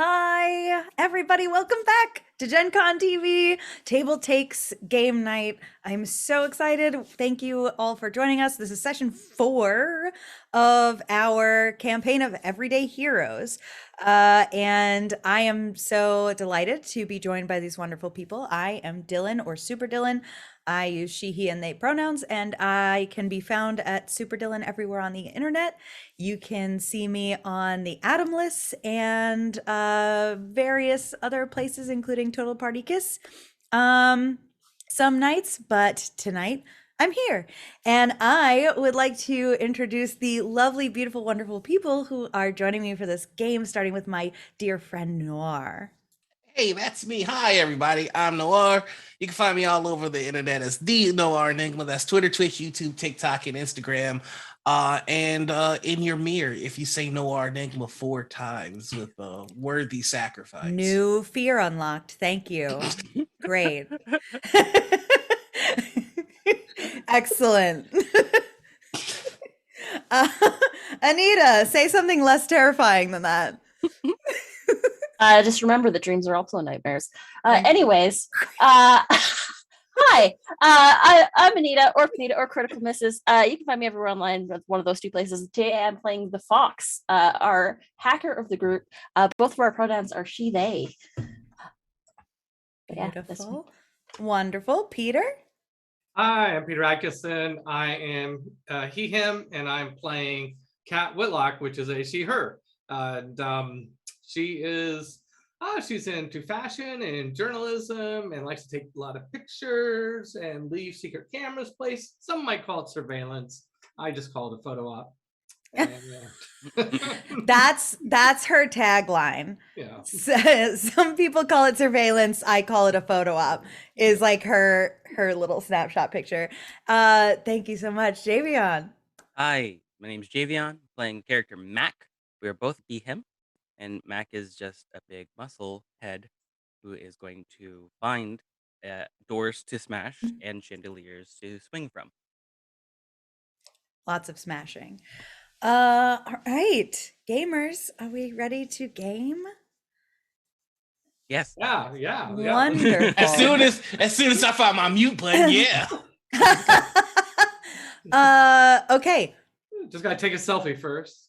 Hi, everybody. Welcome back to Gen Con TV, TableTakes game night. I'm so excited. Thank you all for joining us. This is session 4 of our campaign of Everyday Heroes. And I am so delighted to be joined by these wonderful people. I am Dylan, or Super Dylan. I use she, he, and they pronouns, and I can be found at Super Dylan everywhere on the internet. You can see me on the Atom Lists and various other places, including Total Party Kiss. Some nights, but tonight I'm here. And I would like to introduce the lovely, beautiful, wonderful people who are joining me for this game, starting with my dear friend Noir. Hey, that's me. Hi, everybody. I'm Noir. You can find me all over the internet as the Noir Enigma. That's Twitter, Twitch, YouTube, TikTok, and Instagram. And in your mirror, if you say Noir Enigma 4 times with a worthy sacrifice. New fear unlocked. Thank you. Great. Excellent. Anita, say something less terrifying than that. Just remember that dreams are also nightmares. Anyways, hi, I'm Anita, or Panita, or Critical Misses. You can find me everywhere online with one of those two places. Today I'm playing the Fox, our hacker of the group. Both of our pronouns are she, they. Beautiful. Wonderful. Peter? Hi, I'm Peter Atkinson. I am he, him, and I'm playing Kat Whitlock, which is a she, her. She is, she's into fashion and journalism and likes to take a lot of pictures and leave secret cameras placed. Some might call it surveillance. I just call it a photo op. And, that's her tagline. Yeah. Some people call it surveillance. I call it a photo op. Is like her little snapshot picture. Thank you so much, Javion. Hi, my name is Javion, playing character Mac. We are both he, him, and Mac is just a big muscle head who is going to find doors to smash and chandeliers to swing from. Lots of smashing. All right, gamers, are we ready to game? Yes. Yeah. Wonderful. As soon as I find my mute button, yeah. Okay. Just gotta take a selfie first.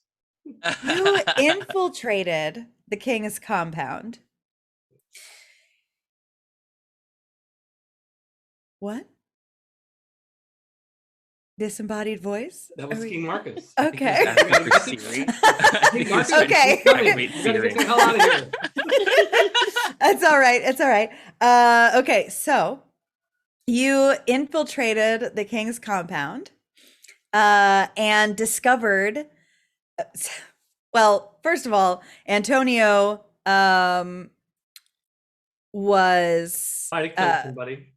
You infiltrated the king's compound. What? Disembodied voice? That was King Marcus. Okay. King Marcus, Okay. Wait, you gotta get the hell out of here. It's all right. It's all right. Okay, so you infiltrated the king's compound and discovered. Well, first of all, Antonio was Might have killed somebody.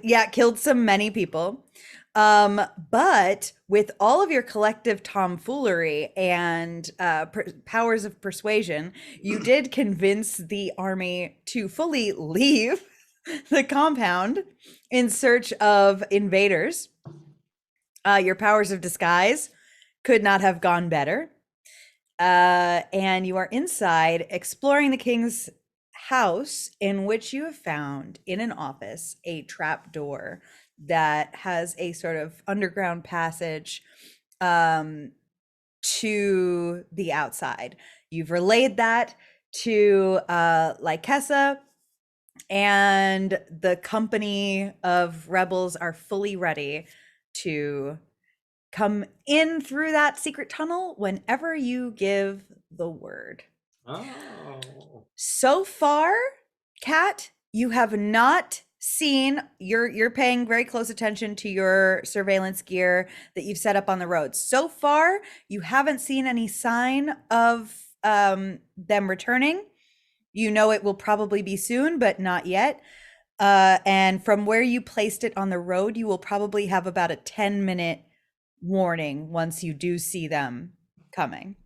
Yeah, killed many people. But with all of your collective tomfoolery and powers of persuasion, you did convince the army to fully leave the compound in search of invaders. Your powers of disguise could not have gone better. And you are inside exploring the king's house, in which you have found in an office a trap door that has a sort of underground passage to the outside. You've relayed that to Lycessa, and the company of rebels are fully ready to come in through that secret tunnel whenever you give the word. Oh. So far, Kat, you have not seen, you're paying very close attention to your surveillance gear that you've set up on the road. So far, you haven't seen any sign of them returning. You know it will probably be soon, but not yet. And from where you placed it on the road, you will probably have about a 10-minute warning once you do see them coming.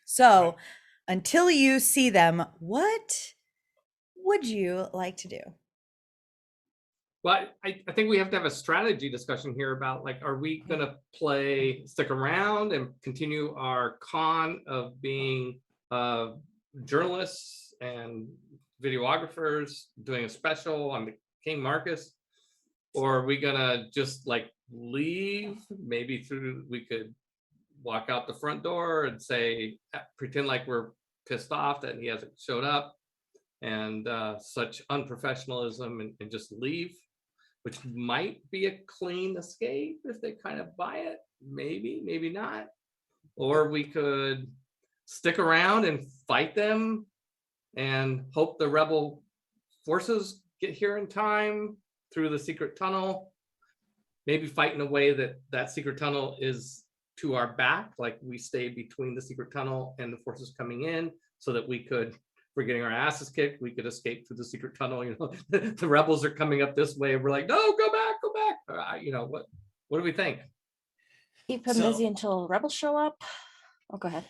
So until you see them, what would you like to do? Well, I think we have to have a strategy discussion here about, like, are we going to stick around and continue our con of being journalists and videographers doing a special on the King Marcus, or are we gonna just like leave? Maybe we could walk out the front door and say, pretend like we're pissed off that he hasn't showed up, and such unprofessionalism, and just leave, which might be a clean escape if they kind of buy it. Maybe not. Or we could stick around and fight them and hope the rebel forces get here in time through the secret tunnel. Maybe fight in a way that secret tunnel is to our back, like we stay between the secret tunnel and the forces coming in, so that we could, if we're getting our asses kicked, we could escape through the secret tunnel. The rebels are coming up this way, and we're like, no, go back. What do we think? Keep him busy until rebels show up. Oh, go ahead.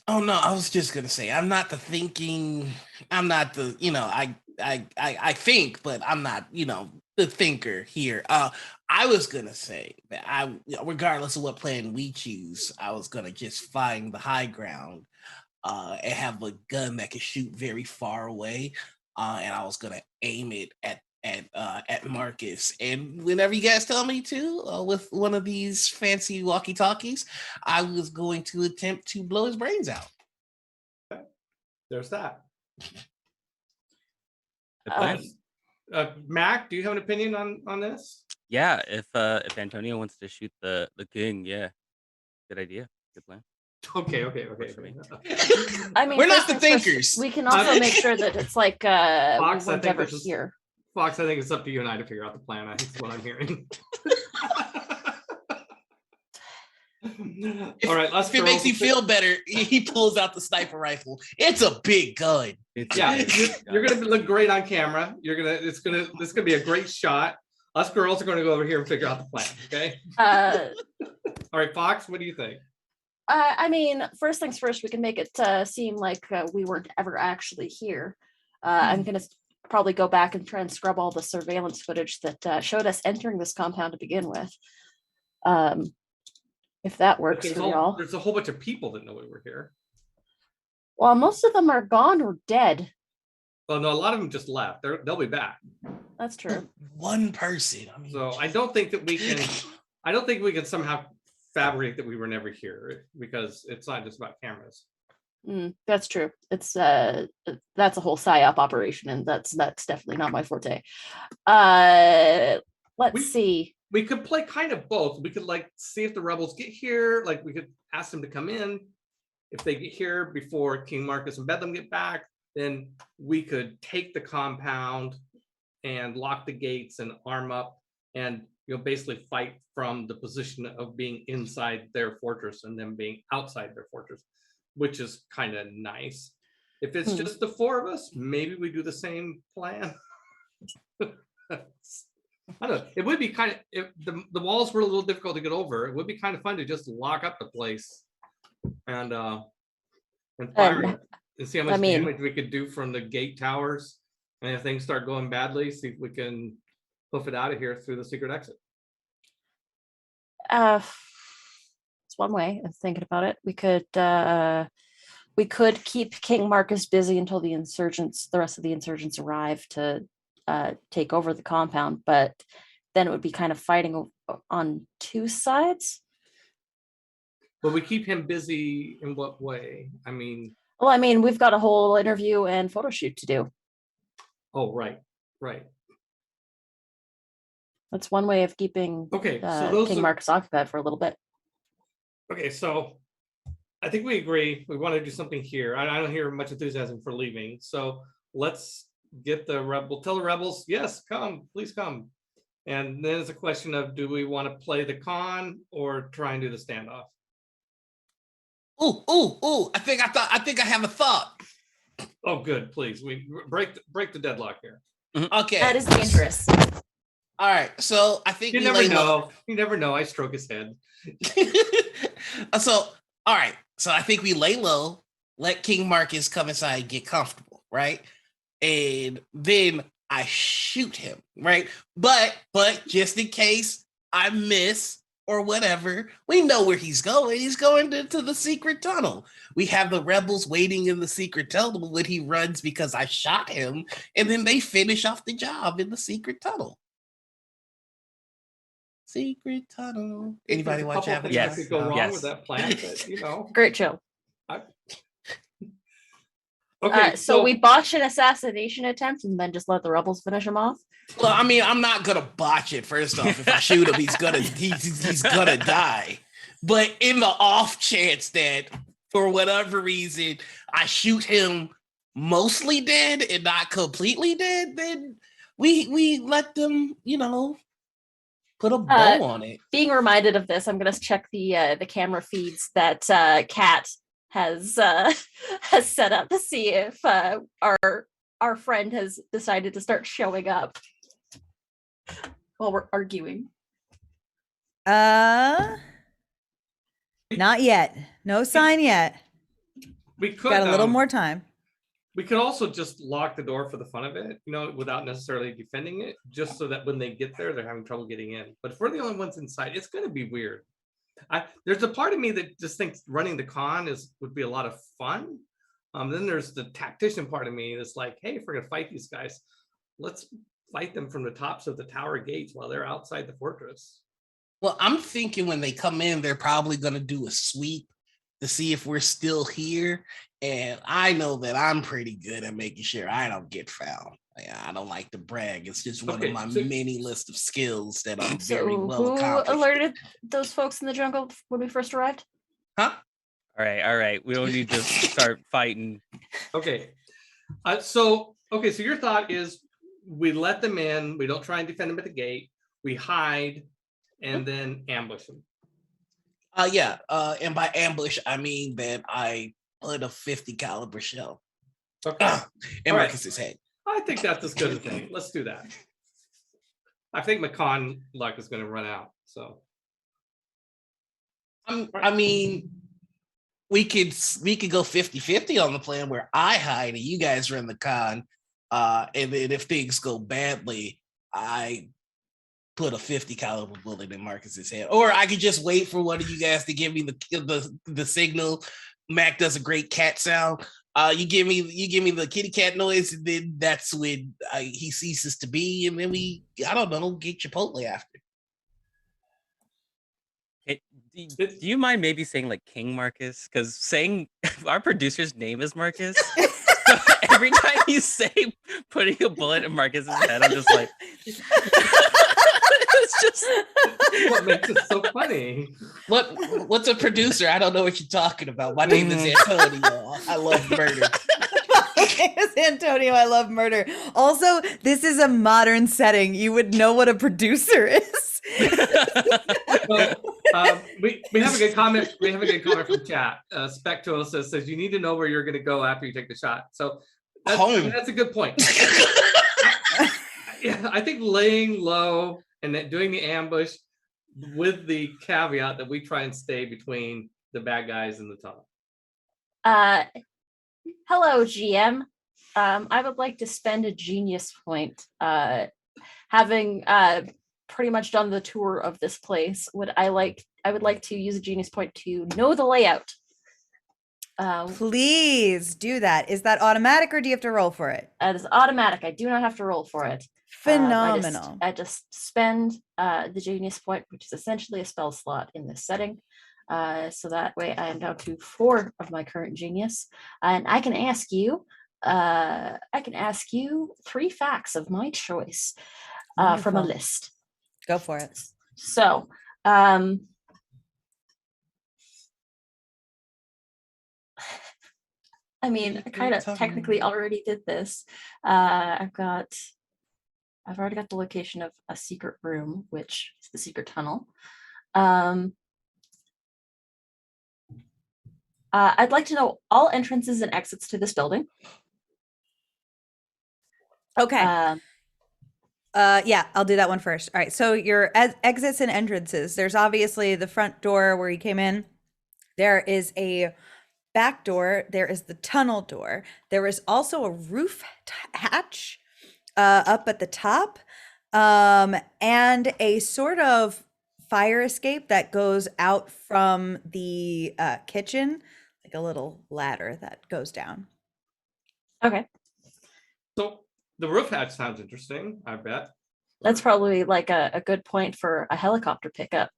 Oh no, I was just gonna say I'm not the, I think, but I'm not, the thinker here. I was gonna say that regardless of what plan we choose, I was gonna just find the high ground and have a gun that could shoot very far away, and I was gonna aim it at Marcus. And whenever you guys tell me to, with one of these fancy walkie-talkies, I was going to attempt to blow his brains out. There's that. Good plan. Mac, do you have an opinion on this? Yeah, if Antonio wants to shoot the king, yeah, good idea, good plan. Okay. I mean, we're not the first things first, thinkers. we can also make sure that it's like Fox, we I weren't think ever this is- here. Fox, I think it's up to you and I to figure out the plan. I think that's what I'm hearing. All right, let's. If it makes you feel better, he pulls out the sniper rifle. It's a big gun. Yeah, you're gonna look great on camera. This is gonna be a great shot. Us girls are gonna go over here and figure out the plan. Okay. All right, Fox, what do you think? I mean, first things first, we can make it seem like we weren't ever actually here. I'm gonna probably go back and try and scrub all the surveillance footage that showed us entering this compound to begin with. If that works for y'all. There's a whole bunch of people that know we were here. Well, most of them are gone or dead. Well, no, a lot of them just left. They'll be back. That's true. One person. I mean, So I don't think we can somehow fabricate that we were never here, because it's not just about cameras. That's true. It's that's a whole psyop operation, and that's definitely not my forte. Let's see. We could play kind of both. We could see if the rebels get here. Like, we could ask them to come in. If they get here before King Marcus and Bedlam get back, then we could take the compound and lock the gates and arm up, and basically fight from the position of being inside their fortress and them being outside their fortress, which is kind of nice. If it's just the four of us, maybe we do the same plan. I don't know. It would be kind of, if the walls were a little difficult to get over, it would be kind of fun to just lock up the place and fire it and see how much damage we could do from the gate towers. And if things start going badly, see if we can hoof it out of here through the secret exit. It's one way of thinking about it. We could keep King Marcus busy until the rest of the insurgents arrive to take over the compound, but then it would be kind of fighting on two sides. But we keep him busy in what way? I mean, we've got a whole interview and photo shoot to do. Oh, right. That's one way of keeping King Marcus occupied for a little bit. Okay, so I think we agree. We want to do something here. I don't hear much enthusiasm for leaving. So let's get the rebel. Tell the rebels, yes, come, please come. And then it's a question of, do we want to play the con or try and do the standoff? Ooh! I think I have a thought. Oh, good. Please, we break the deadlock here. Okay, that is dangerous. All right, so I think you never know. You never know. I stroke his head. So, all right. So I think we lay low, let King Marcus come inside, get comfortable, right? And then I shoot him, right? But just in case I miss or whatever. We know where he's going. He's going to the secret tunnel. We have the rebels waiting in the secret tunnel when he runs because I shot him, and then they finish off the job in the secret tunnel. Secret tunnel. Anybody watch Avatar? Yes. Could go wrong with Yes. that plan, but you know. Great show. Okay, so we botched an assassination attempt and then just let the rebels finish him off. Well, I mean, I'm not gonna botch it. First off, if I shoot him, he's gonna die. But in the off chance that for whatever reason I shoot him mostly dead and not completely dead, then we let them, you know, put a bow on it. Being reminded of this, I'm gonna check the camera feeds that Kat has set up to see if our friend has decided to start showing up while we're arguing. Not yet. No sign yet. We could Got a little more time. We could also just lock the door for the fun of it, you know, without necessarily defending it, just so that when they get there, they're having trouble getting in. But if we're the only ones inside, it's going to be weird. There's a part of me that just thinks running the con would be a lot of fun. Then there's the tactician part of me that's like, hey, if we're going to fight these guys, let's fight them from the tops of the tower gates while they're outside the fortress. Well, I'm thinking when they come in, they're probably going to do a sweep to see if we're still here. And I know that I'm pretty good at making sure I don't get found. I don't like to brag. It's just one of my many list of skills that I'm very well accomplished. Who alerted those folks in the jungle when we first arrived? Huh? All right. We don't need to start fighting. Okay. So your thought is we let them in. We don't try and defend them at the gate. We hide and then ambush them. Yeah. And by ambush, I mean that I put a 50 caliber shell in Marcus's head. I think that's as good a thing. Let's do that. I think McCon luck is going to run out. So, I mean, we could go 50-50 on the plan where I hide and you guys run the con. And then if things go badly, I put a 50 caliber bullet in Marcus's head. Or I could just wait for one of you guys to give me the signal. Mac does a great cat sound. You give me the kitty cat noise, and then that's when he ceases to be, and then I don't know, get Chipotle after. Do you mind maybe saying like King Marcus? Because saying our producer's name is Marcus. So every time you say putting a bullet in Marcus's head, I'm just like, it's just what makes it so funny. What's a producer? I don't know what you're talking about. My name is Antonio. I love murder. My name is Antonio. I love murder. Also, this is a modern setting. You would know what a producer is. Well, we have a good comment. We have a good comment from chat. Specto says you need to know where you're going to go after you take the shot. So that's a good point. I think laying low and then doing the ambush with the caveat that we try and stay between the bad guys and the top. Hello, GM. I would like to spend a genius point. Having pretty much done the tour of this place, I would like to use a genius point to know the layout. Please do that. Is that automatic or do you have to roll for it? It is automatic. I do not have to roll for it. Phenomenal. I just spend the genius point, which is essentially a spell slot in this setting. So that way I am down to 4 of my current genius. And I can ask you 3 facts of my choice from a list. Go for it. So, I mean, I kind of technically already did this. I've already got the location of a secret room, which is the secret tunnel. I'd like to know all entrances and exits to this building. Okay. Yeah, I'll do that one first. All right. So your exits and entrances. There's obviously the front door where you came in. There is a back door. There is the tunnel door. There is also a roof hatch up at the top, and a sort of fire escape that goes out from the kitchen, like a little ladder that goes down. Okay. So the roof hatch sounds interesting, I bet. That's probably like a good point for a helicopter pickup.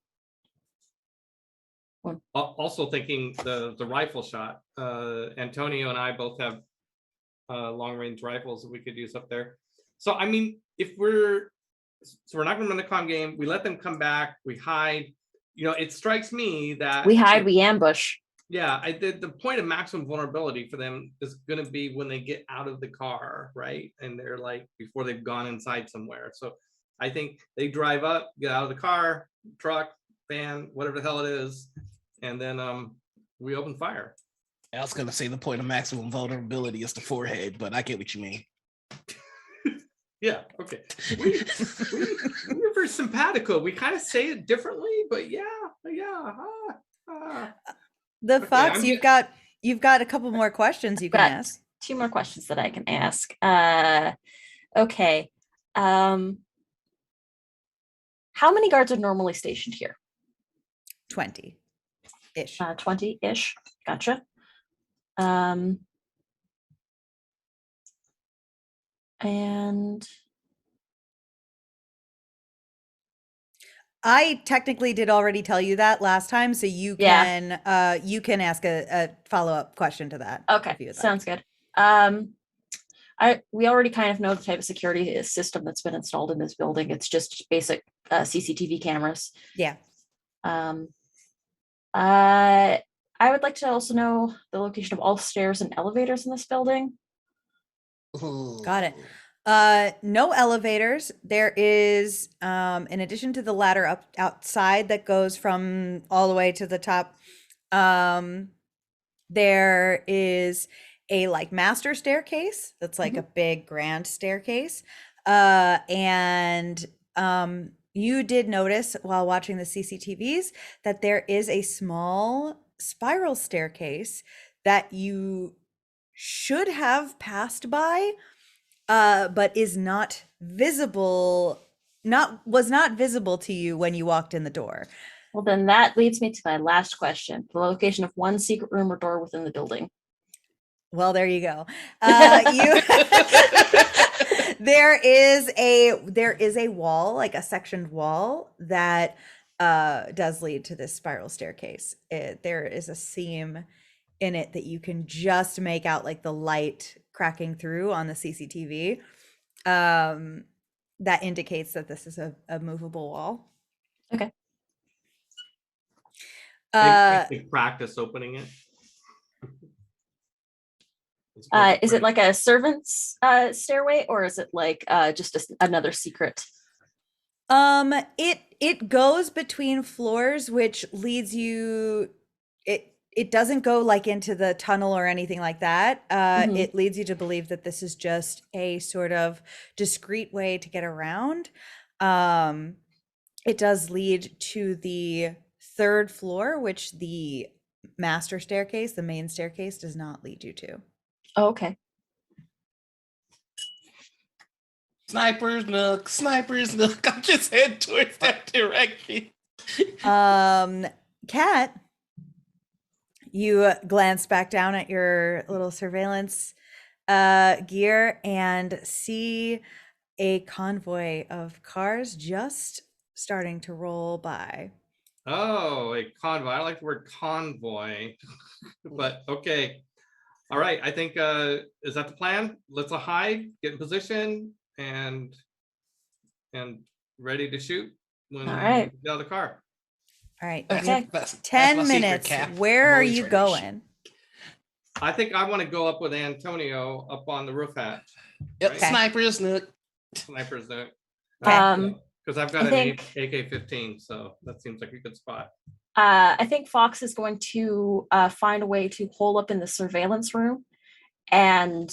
Also thinking the rifle shot. Antonio and I both have long range rifles that we could use up there. So I mean, we're not going to run the con game. We let them come back. We hide. You know, it strikes me that We hide, we ambush. Yeah, I did. The point of maximum vulnerability for them is going to be when they get out of the car, right? And they're like before they've gone inside somewhere. So I think they drive up, get out of the car, truck, van, whatever the hell it is, and then we open fire. I was gonna say the point of maximum vulnerability is the forehead, but I get what you mean. Yeah, okay. We're very simpatico. We kind of say it differently, but yeah. The Okay, Fox, you've got a couple more questions you can Got ask. 2 more questions that I can ask. Okay. How many guards are normally stationed here? 20-ish. 20-ish. Gotcha. And I technically did already tell you that last time, so you can ask a follow-up question to that. okay, sounds good. We already kind of know the type of security system that's been installed in this building. It's just basic CCTV cameras. Yeah. I would like to also know the location of all stairs and elevators in this building. Got it. No elevators. There is, in addition to the ladder up outside that goes from all the way to the top, there is a like master staircase that's like a big grand staircase. And you did notice while watching the CCTVs that there is a small spiral staircase that you should have passed by, but is not visible, was not visible to you when you walked in the door. Well, then that leads me to my last question: the location of one secret room or door within the building. Well, there you go. There is a wall, like a sectioned wall that does lead to this spiral staircase. There is a seam in it that you can just make out like the light cracking through on the CCTV. That indicates that this is a movable wall. Okay. They practice opening it. Is it like a servant's stairway, or is it like just another secret? It goes between floors, which leads you. It doesn't go like into the tunnel or anything like that. It leads you to believe that this is just a sort of discreet way to get around. It does lead to the 3rd floor, which the master staircase, the main staircase, does not lead you to. Oh, okay. Sniper's Nook. I'm just heading towards that direction. Kat, you glance back down at your little surveillance gear and see a convoy of cars just starting to roll by. Oh, a convoy. I like the word convoy, but okay. All right. I think, is that the plan? Let's hide, get in position, and ready to shoot when All right. we get out of the car. All right. Okay. That's 10 my secret, minutes. Cap. Where I'm are always you ready. going? I think I want to go up with Antonio up on the roof hatch. Yep, Right? Sniper's Nook. Sniper's there. Okay. Because I've got I an think- AK-15, so that seems like a good spot. I think Fox is going to find a way to hole up in the surveillance room and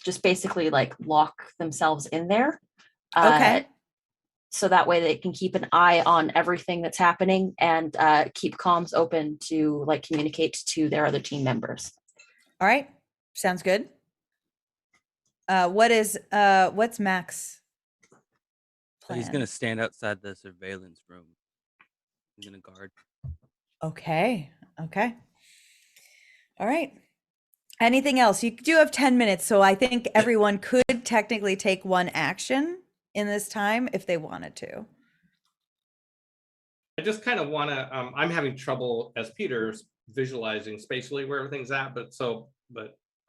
just basically like lock themselves in there. Okay. So that way they can keep an eye on everything that's happening and keep comms open to like communicate to their other team members. All right. Sounds good. What's Mac's So he's plan? gonna stand outside the surveillance room I'm gonna guard. Okay. Okay. All right. Anything else? You do have 10 minutes, so I think everyone could technically take one action in this time if they wanted to. I just kind of want to. I'm having trouble as Peter's visualizing spatially where everything's at, but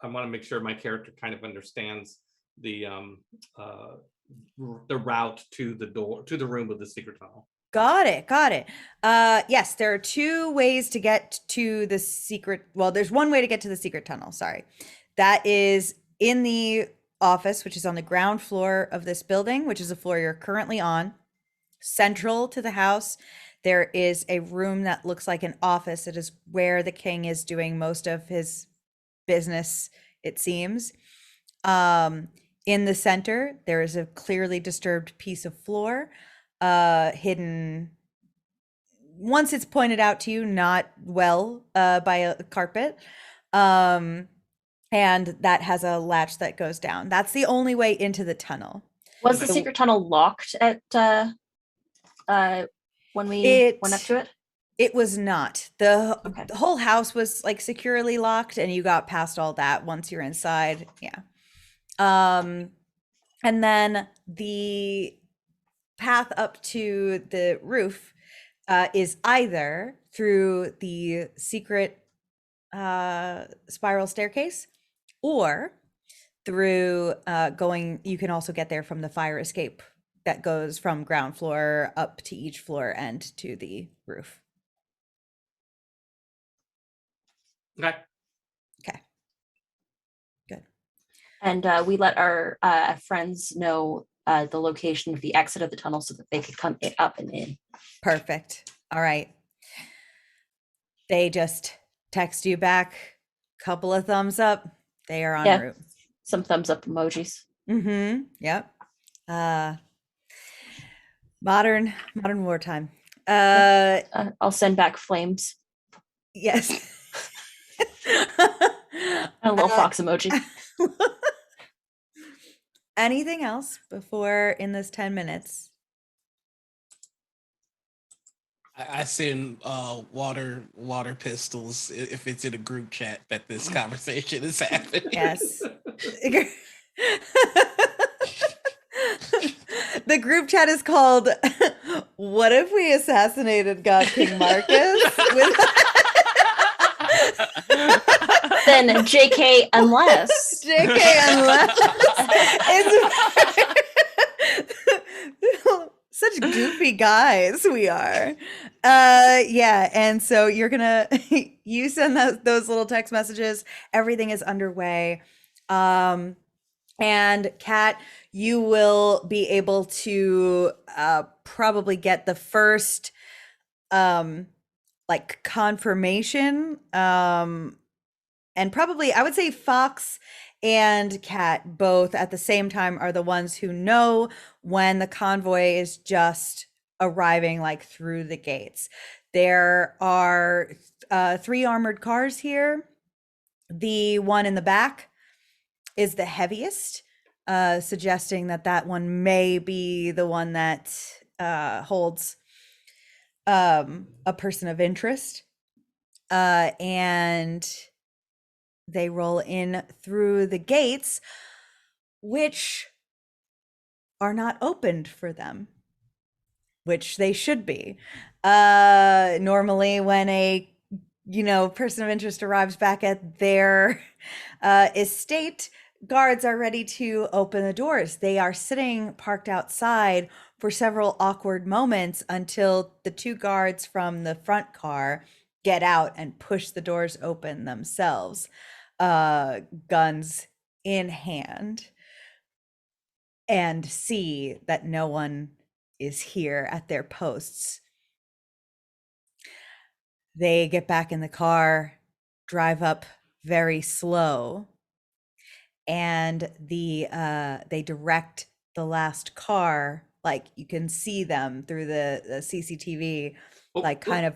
I want to make sure my character kind of understands the route to the door to the room with the secret tunnel. Got it. Got it. Yes, there are two ways to get to the secret. Well, there's one way to get to the secret tunnel. Sorry. That is in the office, which is on the ground floor of this building, which is the floor you're currently on. Central to the house, there is a room that looks like an office. It is where the king is doing most of his business, it seems. In the center, there is a clearly disturbed piece of floor, hidden, once it's pointed out to you, not well, by a carpet. And that has a latch that goes down. That's the only way into the tunnel. Was the secret tunnel locked at when we went up to it? It was not. The Okay. whole house was like securely locked, and you got past all that once you're inside. Yeah. And then the path up to the roof is either through the secret spiral staircase, or through you can also get there from the fire escape that goes from ground floor up to each floor and to the roof. Okay. Okay. Good. And we let our friends know the location of the exit of the tunnel so that they could come up and in. Perfect. All right. They just text you back, couple of thumbs up. They are en route. Some thumbs up emojis. Mm-hmm. Yep. Modern wartime. I'll send back flames. Yes. A little fox emoji. Anything else before in this 10 minutes? I send water pistols if it's in a group chat that this conversation is happening. Yes. The group chat is called "What if we assassinated God King Marcus?" Then JK unless. JK unless. Such goofy guys we are. Yeah, and so you're gonna you send those little text messages. Everything is underway. And Kat, you will be able to probably get the first like confirmation. And probably I would say Fox and Kat both at the same time are the ones who know when the convoy is just arriving like through the gates. There are 3 armored cars here. The one in the back is the heaviest, suggesting that one may be the one that holds a person of interest. And they roll in through the gates, which are not opened for them, which they should be. Normally when a person of interest arrives back at their estate, guards are ready to open the doors. They are sitting parked outside for several awkward moments until the 2 guards from the front car get out and push the doors open themselves, guns in hand, and see that no one is here at their posts. They get back in the car, drive up very slow, and they direct the last car, like you can see them through the CCTV, like kind of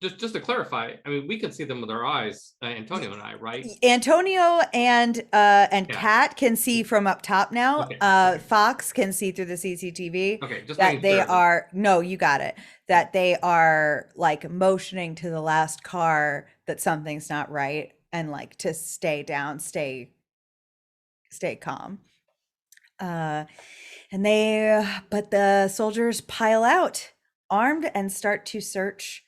just to clarify, I mean, we can see them with our eyes, Antonio and I, right? Antonio and Kat can see from up top now. Okay. Fox can see through the CCTV. Okay, just That making they sure. are no, you got it. That they are like motioning to the last car that something's not right and like to stay down, stay calm. But the soldiers pile out armed and start to search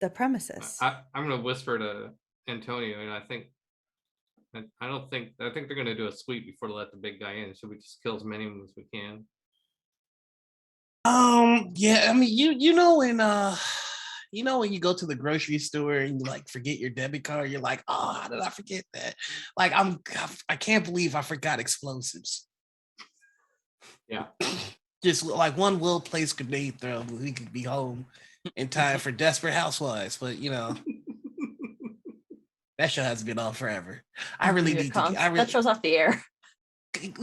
the premises. I'm gonna whisper to Antonio, and I think they're gonna do a sweep before they let the big guy in. Should we just kill as many of them as we can? Yeah, I mean, you know when you go to the grocery store and you like forget your debit card, you're like, oh, how did I forget that? Like, I can't believe I forgot explosives. Yeah. Just like one will place grenade throw, we could be home in time for Desperate Housewives, but that show has been on forever. I really need to. That show's off the air.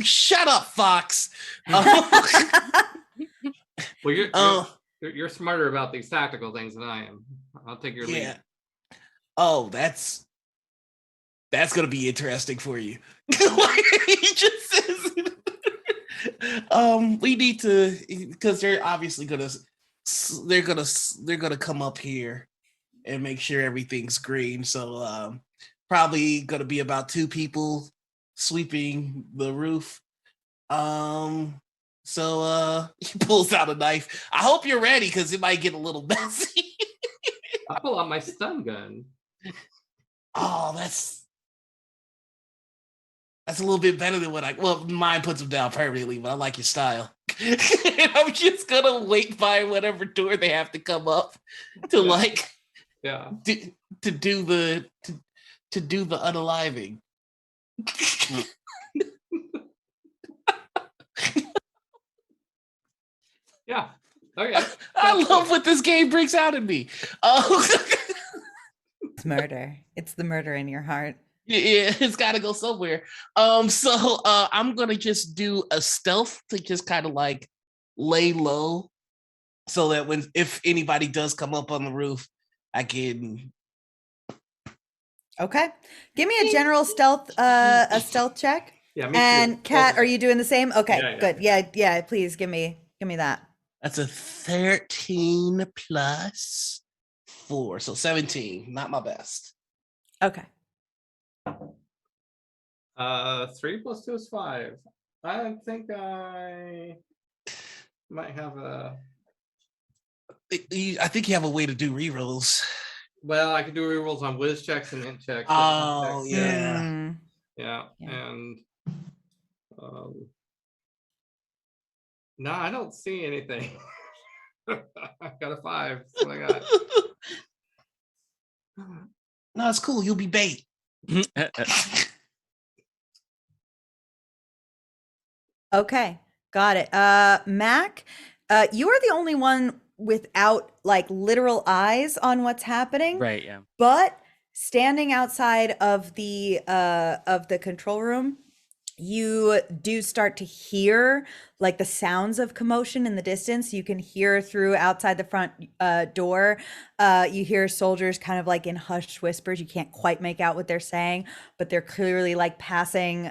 Shut up, Fox. Well, you're smarter about these tactical things than I am. I'll take your lead. Oh, that's gonna be interesting for you. He just says, we need to, because they're obviously they're gonna come up here and make sure everything's green. So probably gonna be about 2 people sweeping the roof. So he pulls out a knife. I hope you're ready because it might get a little messy. I pull out my stun gun. Oh, that's a little bit better than mine puts him down permanently, but I like your style. And I'm just gonna wait by whatever door they have to come up to to do the unaliving. Yeah. Okay. I love what this game brings out in me. It's murder. It's the murder in your heart. Yeah, it's got to go somewhere. So I'm gonna just do a stealth to just kind of like lay low, so that if anybody does come up on the roof, I can. Okay, give me a general stealth check. Yeah. And Kat, are you doing the same? Okay, Yeah. good. Yeah. Please give me that. That's a 13 plus 4, so 17. Not my best. Okay. 3 plus 2 is 5. I think I might have a. I think you have a way to do rerolls. Well, I can do rerolls on whiz checks and int checks. Oh, yeah. Yeah. And no, I don't see anything. I got a 5. That's what I got. No, it's cool. You'll be bait. Okay, got it. Mac, you are the only one without like literal eyes on what's happening. Right, yeah. But standing outside of the control room, you do start to hear like the sounds of commotion in the distance. You can hear through outside the front door. You hear soldiers kind of like in hushed whispers. You can't quite make out what they're saying, but they're clearly like passing,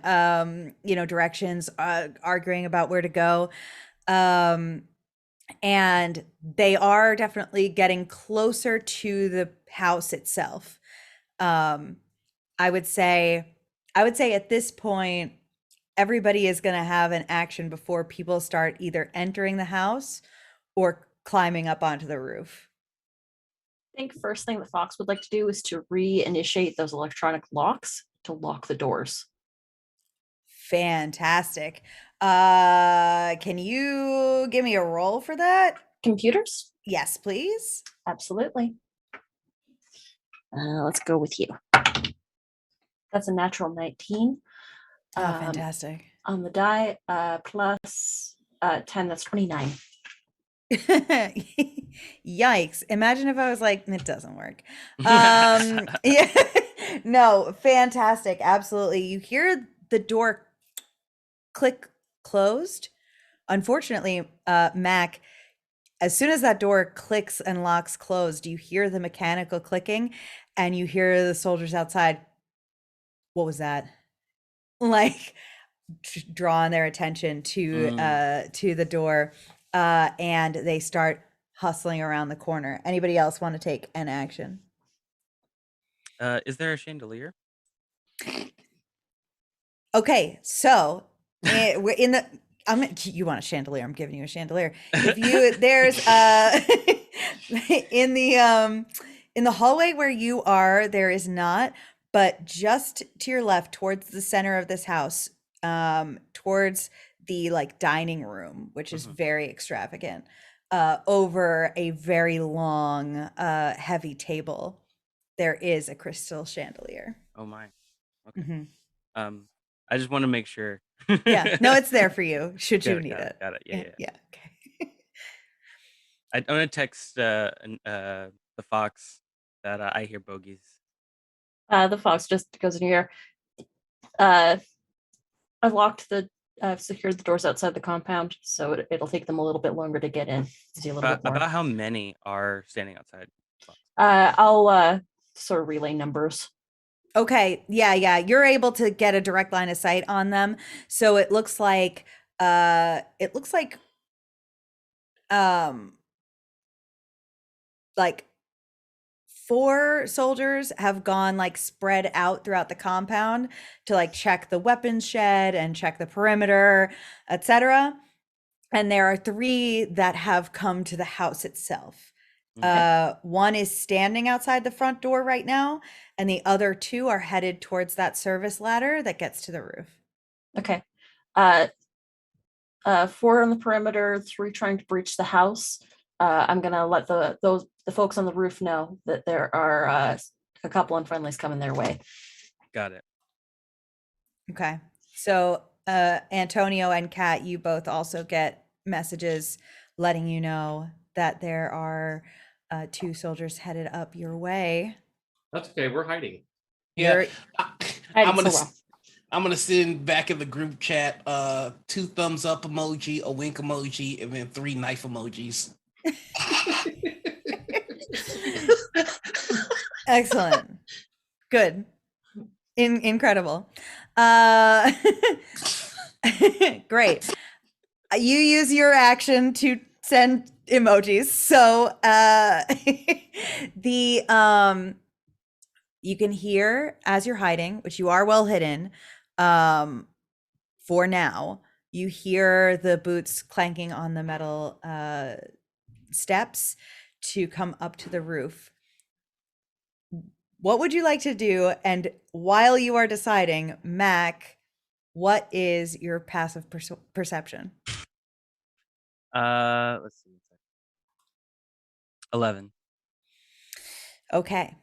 directions, arguing about where to go. And they are definitely getting closer to the house itself. I would say at this point, everybody is going to have an action before people start either entering the house or climbing up onto the roof. I think first thing that Fox would like to do is to reinitiate those electronic locks to lock the doors. Fantastic. Can you give me a roll for that? Computers? Yes, please. Absolutely. Let's go with you. That's a natural 19. Oh, fantastic. On the die, plus 10, that's 29. Yikes. Imagine if I was like, it doesn't work. Yeah. No, fantastic. Absolutely. You hear the door click closed. Unfortunately, Mac, As soon as that door clicks and locks closed, you hear the mechanical clicking and you hear the soldiers outside. What was that? Like drawing their attention to the door, and they start hustling around the corner. Anybody else want to take an action? Is there a chandelier? Okay, so we're in the. You want a chandelier? I'm giving you a chandelier. If you there's in the hallway where you are, there is not, but just to your left, towards the center of this house, towards the like dining room, which is very extravagant, over a very long, heavy table, there is a crystal chandelier. Oh my. Okay. Mm-hmm. I just want to make sure. Yeah, no, it's there for you should you Got it, need got it, it. got it. Yeah, yeah. Yeah. Okay. I'm gonna text the fox that I hear bogeys. The fox just goes in here. I've secured the doors outside the compound, so it'll take them a little bit longer to get in. See a little bit more. About how many are standing outside? I'll sort of relay numbers. Okay, yeah, you're able to get a direct line of sight on them. So it looks like like 4 soldiers have gone like spread out throughout the compound to like check the weapons shed and check the perimeter, etc. And there are 3 that have come to the house itself. One is standing outside the front door right now, and the other 2 are headed towards that service ladder that gets to the roof. Okay. 4 on the perimeter, 3 trying to breach the house. I'm gonna let the folks on the roof know that there are a couple unfriendlies coming their way. Got it. Okay. So Antonio and Kat, you both also get messages letting you know that there are 2 soldiers headed up your way. That's okay. We're hiding. Yeah, I'm gonna I'm gonna send back in the group chat 2 thumbs up emoji, a wink emoji, and then 3 knife emojis. Excellent. Good. Incredible. Great. You use your action to send emojis. So you can hear as you're hiding, which you are well hidden, for now, you hear the boots clanking on the metal steps to come up to the roof. What would you like to do? And while you are deciding, Mac, what is your passive perception? Let's see. 11. Okay.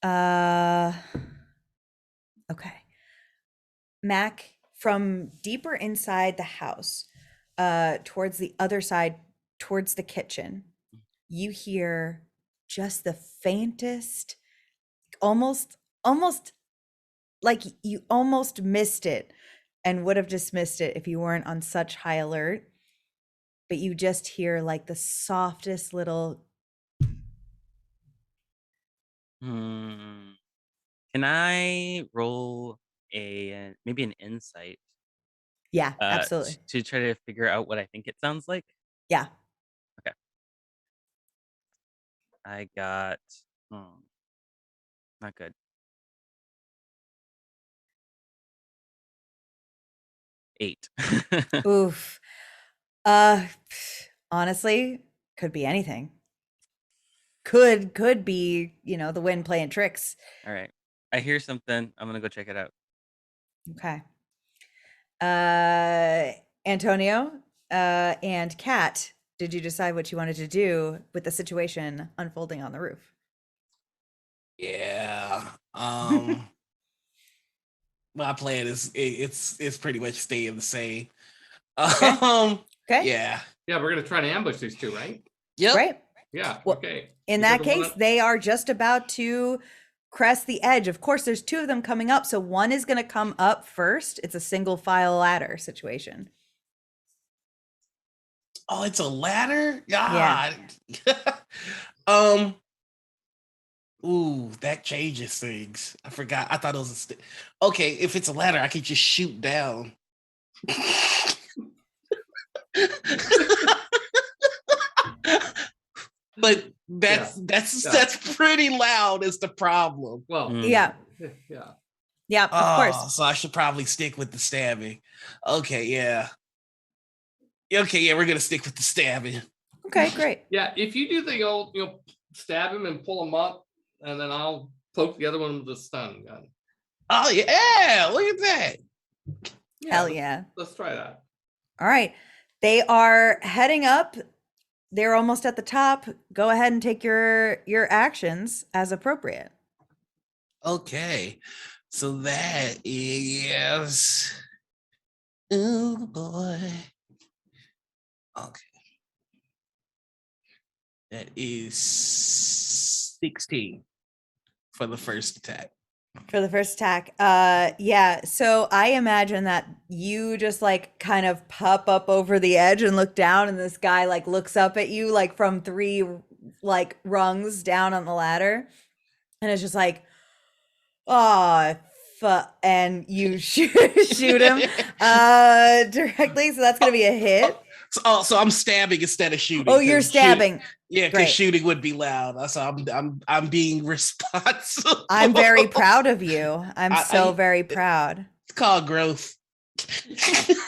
Okay. Mac, from deeper inside the house, towards the other side, towards the kitchen, you hear just the faintest, almost like you almost missed it and would have dismissed it if you weren't on such high alert. But you just hear like the softest little. Can I roll maybe an insight? Yeah, absolutely. To try to figure out what I think it sounds like? Yeah. Okay. I got not good. 8. Oof. Honestly, could be anything. Could be, the wind playing tricks. All right. I hear something. I'm gonna go check it out. Okay. Antonio, and Kat, did you decide what you wanted to do with the situation unfolding on the roof? Yeah. My plan is it's pretty much staying the same. Okay. Yeah. Yeah, we're gonna try to ambush these 2, right? Yep. Right. Yeah. Well, Okay. In that case, they are just about to crest the edge. Of course, there's 2 of them coming up, so one is going to come up first. It's a single file ladder situation. Oh, it's a ladder? Yeah. God. Ooh, that changes things. I forgot. I thought it was okay, if it's a ladder, I could just shoot down. But that's pretty loud is the problem. Well, Yeah. yeah. Yeah, of course. So I should probably stick with the stabbing. Okay, yeah. Okay, yeah, we're gonna stick with the stabbing. Okay, great. Yeah, if you do the old, stab him and pull him up, and then I'll poke the other one with the stun gun. Oh yeah, look at that. Yeah, Hell yeah. Let's try that. All right. They are heading up. They're almost at the top. Go ahead and take your actions as appropriate. Okay. So that is oh boy. Okay. That is 16 for the first attack. For the first attack. Yeah, so I imagine that you just like kind of pop up over the edge and look down, and this guy like looks up at you like from 3 like rungs down on the ladder, and it's just like, oh and you shoot him directly, so that's gonna be a hit. So I'm stabbing instead of shooting. Oh, you're stabbing. Yeah, because shooting would be loud. So I'm being responsible. I'm very proud of you. I'm very proud. It's called growth. This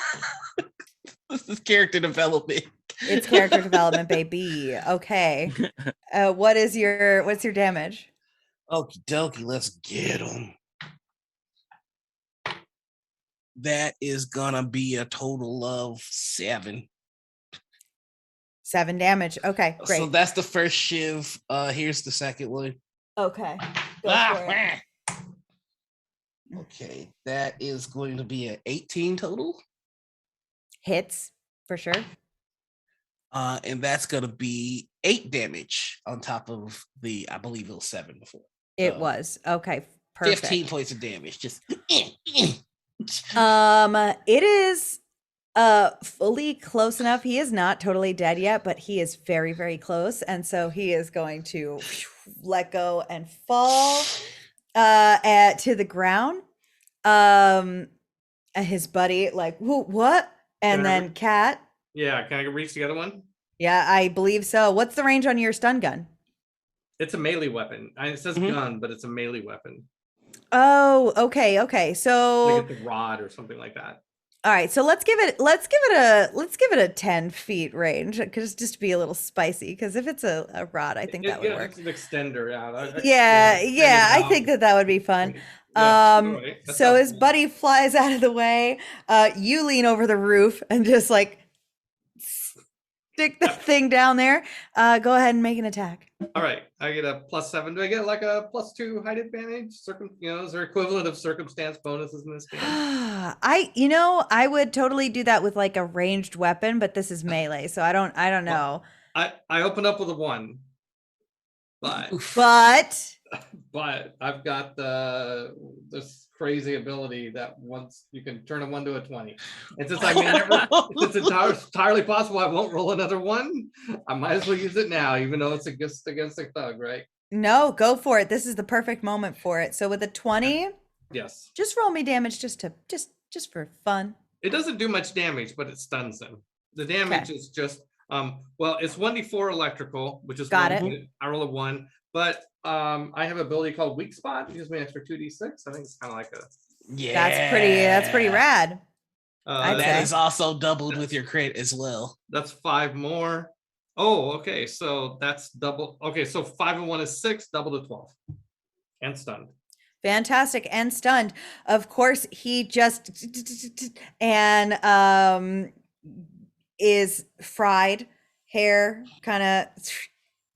is character development. It's character development, baby. Okay. What's your damage? Okie dokie, let's get him. That is gonna be a total of 7. 7 damage. Okay, great. So that's the first shiv. Here's the second one. Okay. Go for it. Okay, that is going to be an 18 total. Hits for sure. And that's gonna be 8 damage on top of I believe it was 7 before. It was. Okay, perfect. 15 points of damage. Just it is fully close enough. He is not totally dead yet, but he is very, very close. And so he is going to let go and fall to the ground. And his buddy like, what? And then Cat. Yeah, can I reach the other one? Yeah, I believe so. What's the range on your stun gun? It's a melee weapon. It says gun, but it's a melee weapon. Oh, okay. So like it's a rod or something like that. All right, so let's give it a 10 feet range, because just to be a little spicy. Because if it's a rod, I think that would work. It's an extender. Yeah, I think that would be fun. So his buddy flies out of the way. You lean over the roof and just like stick the thing down there. Go ahead and make an attack. All right, I get a +7. Do I get like a +2 height advantage? Is there equivalent of circumstance bonuses in this game? I would totally do that with like a ranged weapon, but this is melee, so I don't know. I open up with a 1, but I've got this crazy ability that once you can turn a 1 to a 20. And since it's entirely possible I won't roll another 1, I might as well use it now, even though it's against a thug, right? No, go for it. This is the perfect moment for it. So with a 20, yes, just roll me damage just for fun. It doesn't do much damage, but it stuns him. The damage is just it's 1d4 electrical, which is got one. it. I roll a 1, but I have an ability called Weak Spot. It gives me an extra 2d6. I think it's kind of like a That's pretty rad. That is also doubled with your crit as well. That's 5 more. Oh, okay. So that's double. Okay, so 5 and 1 is 6, double to 12, and stunned. Fantastic. And stunned. Of course, he just and is fried. Hair kind of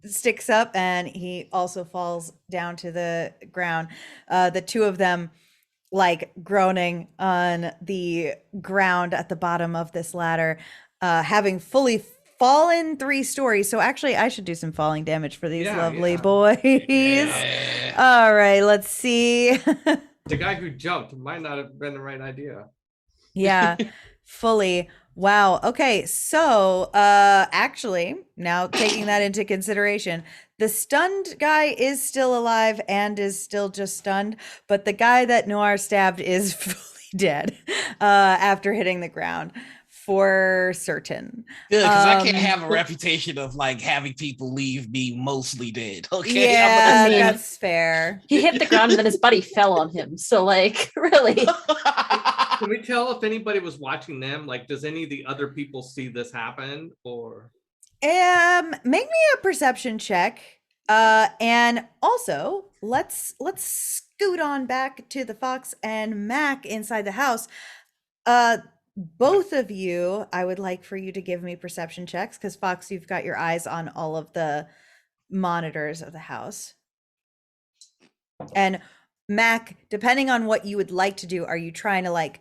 sticks up, and he also falls down to the ground. The two of them like groaning on the ground at the bottom of this ladder, having fully fallen 3 stories. So actually I should do some falling damage for these lovely boys. Yeah. All right, let's see. The guy who jumped might not have been the right idea. Yeah, fully. Wow. Okay. So, actually, now taking that into consideration, the stunned guy is still alive and is still just stunned, but the guy that Noir stabbed is fully dead, after hitting the ground for certain. Good, because I can't Um, have a reputation of like having people leave me mostly dead. Okay, I'm I yeah, mean, that's fair. He hit the ground and then his buddy fell on him. So, like, really. Can we tell if anybody was watching them? Like, does any of the other people see this happen? Or Make me a perception check. And also let's scoot on back to the Fox and Mac inside the house. Uh, both of you, I would like for you to give me perception checks because Fox, you've got your eyes on all of the monitors of the house. And Mac, depending on what you would like to do, are you trying to like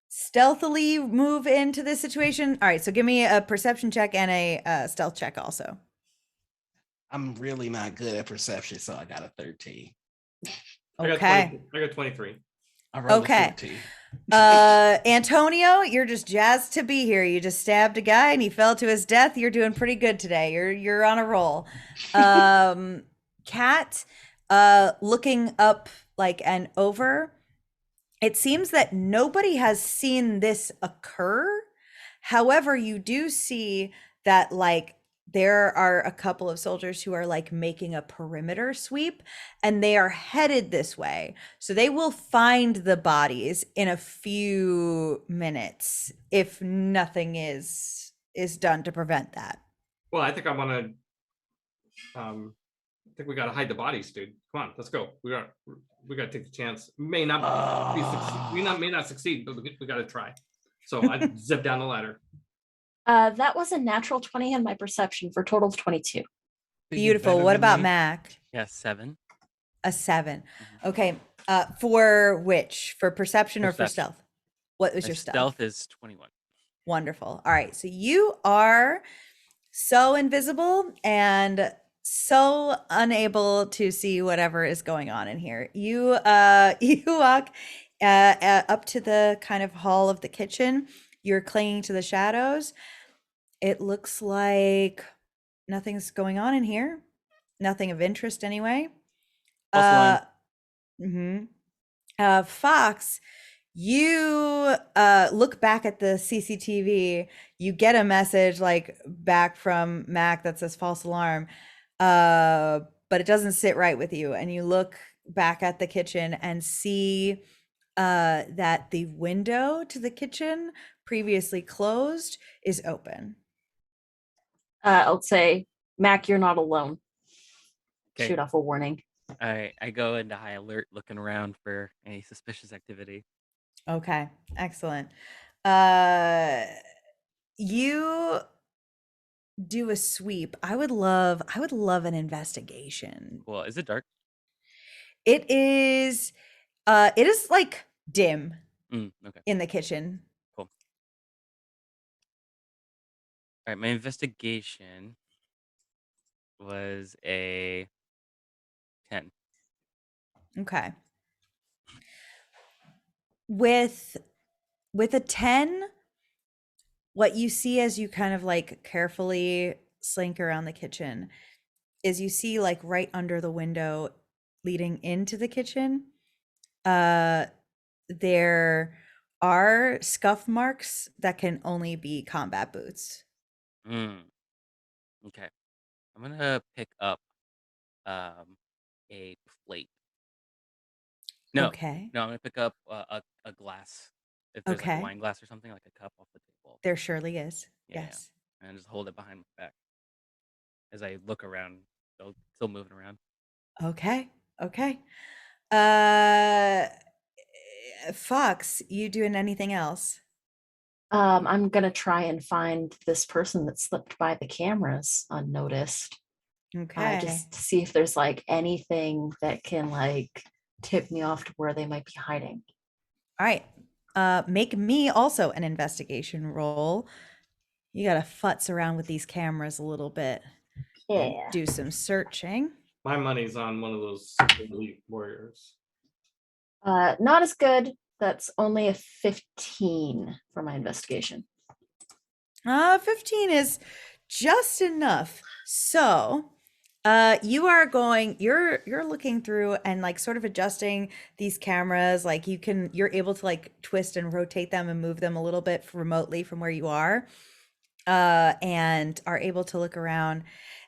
stealthily move into this situation? All right, so give me a perception check and a stealth check also. I'm really not good at perception, so I got a 13. Okay. I got 23. I rolled Okay. a 14. Antonio, you're just jazzed to be here. You just stabbed a guy and he fell to his death. You're doing pretty good today. You're on a roll. Kat, looking up like and over, it seems that nobody has seen this occur. However, you do see that like there are a couple of soldiers who are like making a perimeter sweep and they are headed this way. So they will find the bodies in a few minutes if nothing is done to prevent that. Well, I think I want to. I think we got to hide the bodies, dude. Come on, let's go. We got to take the chance. May not may not succeed, but we got to try. So I zip down the ladder. That was a natural 20 on my perception for a total of 22. Beautiful. What about Mac? Yeah, 7. A 7. Okay. For which? For perception or for Perception. stealth? What was My your stealth? stealth is 21. Wonderful. All right. So you are so invisible and so unable to see whatever is going on in here. You you walk up to the kind of hall of the kitchen. You're clinging to the shadows. It looks like nothing's going on in here. Nothing of interest anyway. False Mhm. Fox, you look back at the CCTV. You get a message like back from Mac that says false alarm, but it doesn't sit right with you. And you look back at the kitchen and see that the window to the kitchen, previously closed, is open. I'll say, Mac, you're not alone. Okay. Shoot off a warning. I go into high alert, looking around for any suspicious activity. Okay, excellent. You do a sweep. I would love an investigation. Cool. Is it dark? It is like dim Okay. in the kitchen. Cool. All right. My investigation was a 10. Okay. With a 10, what you see as you kind of like carefully slink around the kitchen is you see like right under the window leading into the kitchen, there are scuff marks that can only be combat boots. Okay. I'm gonna pick up a plate. No, Okay. no, I'm gonna pick up a glass. If there's like Okay. a wine glass or something, like a cup off the table. There surely is. Yeah, Yes. and just hold it behind my back as I look around. Still moving around. Okay. Okay. Fox, you doing anything else? I'm gonna try and find this person that slipped by the cameras unnoticed. Okay. Just to see if there's like anything that can like tip me off to where they might be hiding. All right. Make me also an investigation roll. You gotta futz around with these cameras a little bit. and Yeah. do some searching. My money's on one of those elite warriors. Not as good That's only a 15 for my investigation. 15 is just enough. So, you're looking through and like sort of adjusting these cameras. Like you're able to like twist and rotate them and move them a little bit remotely from where you are. And are able to look around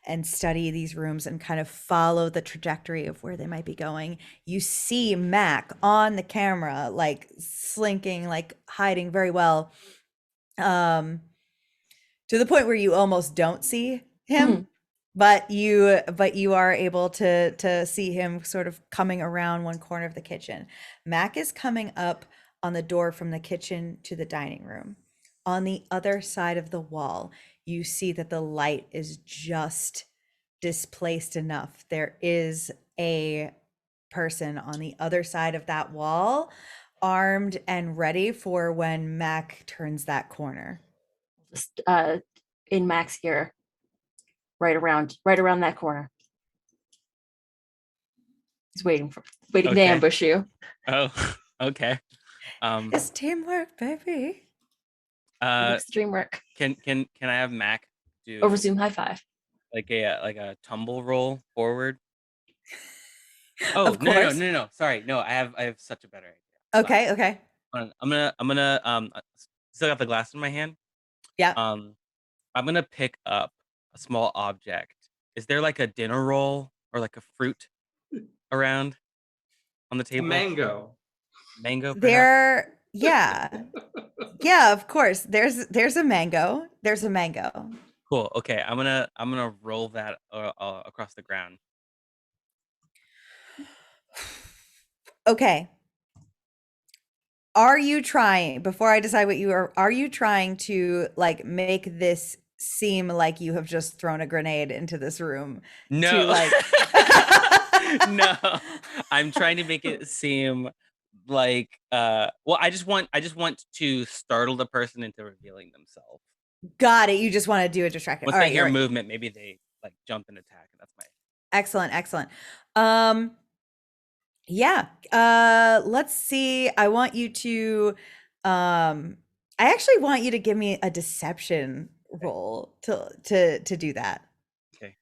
and study these rooms and kind of follow the trajectory of where they might be going. You see Mac on the camera, like slinking, like hiding very well. Um, to the point where you almost don't see him, but you are able to see him sort of coming around one corner of the kitchen. Mac is coming up on the door from the kitchen to the dining room. On the other side of the wall, you see that the light is just displaced enough. There is a person on the other side of that wall, armed and ready for when Mac turns that corner. Just in Mac's ear, right around that corner. He's waiting to Okay. ambush you. Oh, okay. It's teamwork, baby. Extreme work. Can I have Mac do Over Zoom high five. like a tumble roll forward? Oh, Of no, course. no. Sorry. No, I have such a better idea. Okay, okay. Hold on. I'm gonna still got the glass in my hand. Yeah. I'm gonna pick up a small object. Is there like a dinner roll or like a fruit around on the A table? mango. Mango, perhaps? There, yeah. Yeah, of course. There's a mango. There's a mango. Cool. Okay, I'm gonna roll that across the ground. Okay. Are you trying, before I decide what are you trying to like make this seem like you have just thrown a grenade into this room No. to like No. I'm trying to make it seem like well, I just want to startle the person into revealing themselves. Got it. You just want to do a distraction. Once All they right, hear you're right. movement, maybe they like jump and attack, and that's my Excellent, excellent. Yeah. Let's see. I want you to I actually want you to give me a deception roll to do that. okay.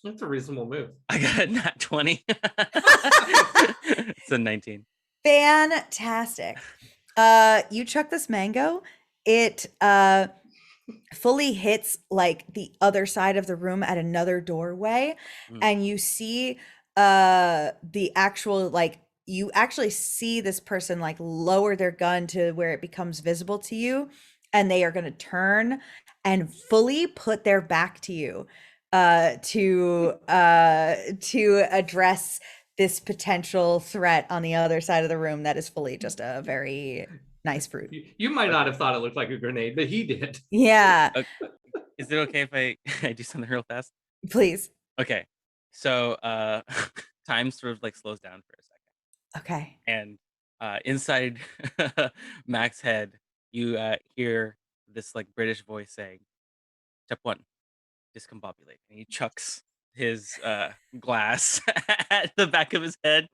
That's a reasonable move. I got a nat 20. It's a 19. Fantastic. You chuck this mango, it fully hits like the other side of the room at another doorway, and you see the actual like you actually see this person like lower their gun to where it becomes visible to you, and they are going to turn and fully put their back to you to address this potential threat on the other side of the room that is fully just a very nice fruit. You might not have thought it looked like a grenade, but he did. Yeah, Is it okay if I do something real fast? please. Okay. So time sort of like slows down for a second. Okay. And inside Mac's head, you hear this like British voice saying, "Step 1, discombobulate." And he chucks his glass at the back of his head.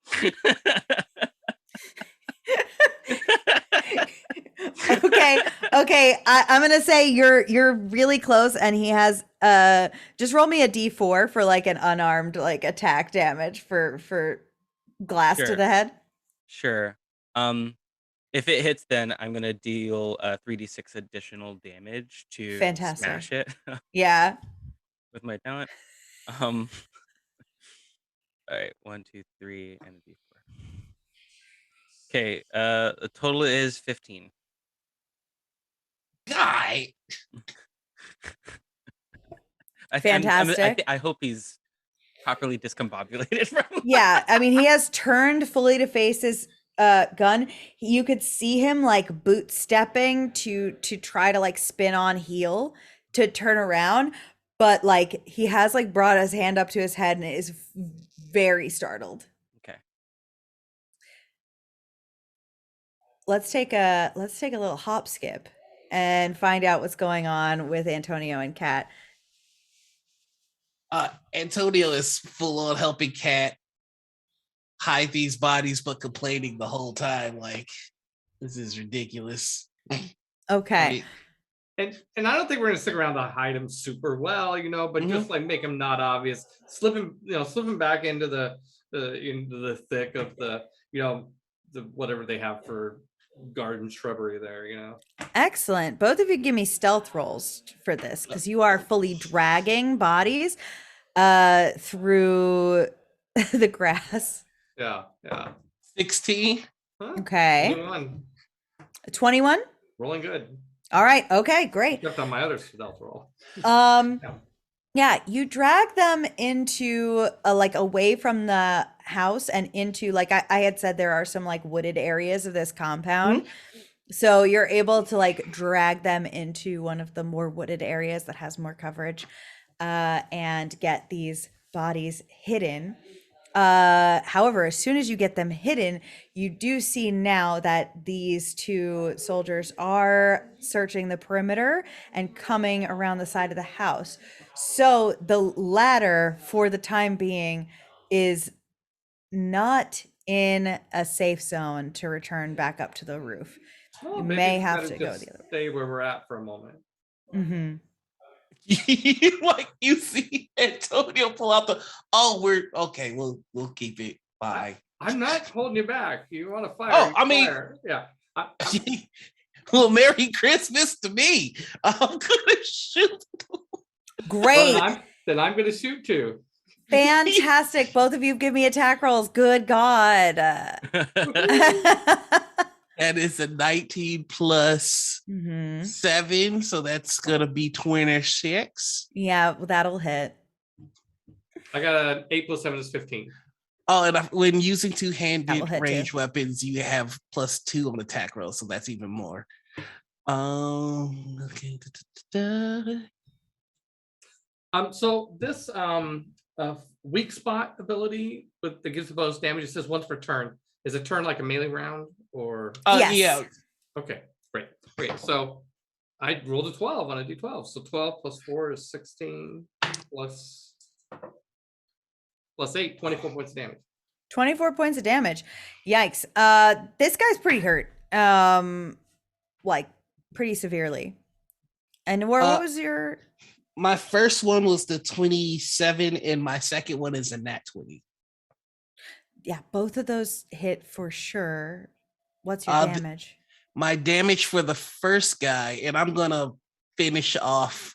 Okay. I'm gonna say you're really close, and he has just roll me a d4 for like an unarmed like attack damage for glass to Sure. the head. Sure. If it hits, then I'm gonna deal 3d6 additional damage to Fantastic. smash it Yeah. with my talent. All right, 1, 2, 3, and a d4. Okay, the total is 15. Guy. Fantastic. I hope he's properly discombobulated from. Yeah, I mean, he has turned fully to face his gun. You could see him like boot stepping to try to like spin on heel to turn around, but like he has like brought his hand up to his head and is very startled. Okay. Let's take a little hop skip and find out what's going on with Antonio and Kat. Antonio is full on helping Kat hide these bodies, but complaining the whole time, like this is ridiculous. Okay. And I don't think we're gonna stick around to hide him super well, but just like make him not obvious, slip him back into the thick of the whatever they have for garden shrubbery there. Excellent. Both of you give me stealth rolls for this because you are fully dragging bodies through the grass. Yeah. 16. Huh? Okay. 21. 21? Rolling good. All right. Okay, great. Except on my other stealth roll. Yeah, you drag them into like away from the house and into like I had said there are some like wooded areas of this compound. So you're able to like drag them into one of the more wooded areas that has more coverage and get these bodies hidden. However, as soon as you get them hidden, you do see now that these two soldiers are searching the perimeter and coming around the side of the house. So the ladder, for the time being, is not in a safe zone to return back up to the roof. Well, You maybe may we have gotta to go just the other way. stay where we're at for a moment. Mm-hmm. Like you see Antonio pull out the we're okay, we'll keep it. Bye. I'm not holding you back. You want to fire? Oh, you I mean, fire. Yeah. well, Merry Christmas to me. I'm gonna shoot. Great. Well, then I'm gonna shoot too. Fantastic. Both of you give me attack rolls. Good God. That is a 19 plus Mhm. 7, so that's gonna be 26. Yeah, well, that'll hit. I got an 8 plus 7 is 15. Oh, and when using That will two-handed hit range too. weapons, you have +2 on attack roll, so that's even more. Okay. So this weak spot ability that gives the bonus damage, it says once per turn. Is a turn like a melee round or? Yes. Yeah. Okay, great. So I rolled a 12 on a d12. So 12 plus 4 is 16 plus 8, 24 points of damage. 24 points of damage. Yikes. This guy's pretty hurt. Like pretty severely. And what was your My first one was the 27, and my second one is a nat 20. Yeah, both of those hit for sure. What's your damage? My damage for the first guy, and I'm gonna finish off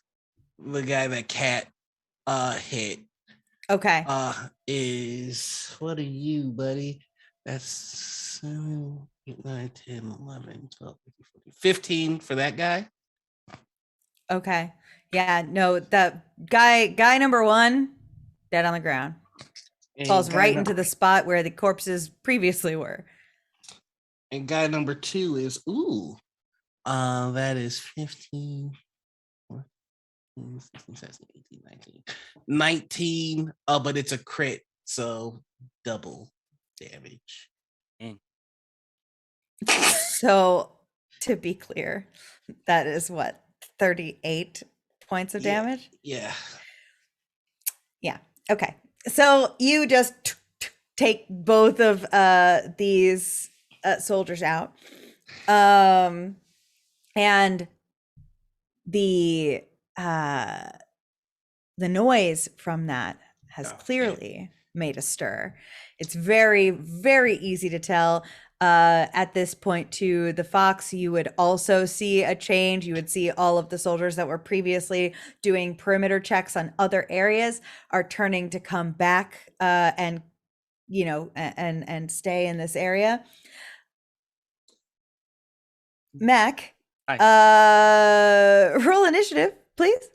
the guy that Cat hit. Okay. Is what are you, buddy? That's 7, 8, 9, 10, 11, 12, 15 for that guy. Okay. Yeah, no, that guy number 1 dead on the ground. And Falls right into the spot where the corpses previously were. And guy number 2 is that is 15, 14, 16, 17, 18, 19. 19, but it's a crit, so double damage. So to be clear, that is what, 38 points of damage? Yeah. Okay. So you just take both of these soldiers out. And the noise from that has clearly made a stir. It's very, very easy to tell. At this point to the fox, you would also see a change. You would see all of the soldiers that were previously doing perimeter checks on other areas are turning to come back and stay in this area. Mac, roll initiative, please.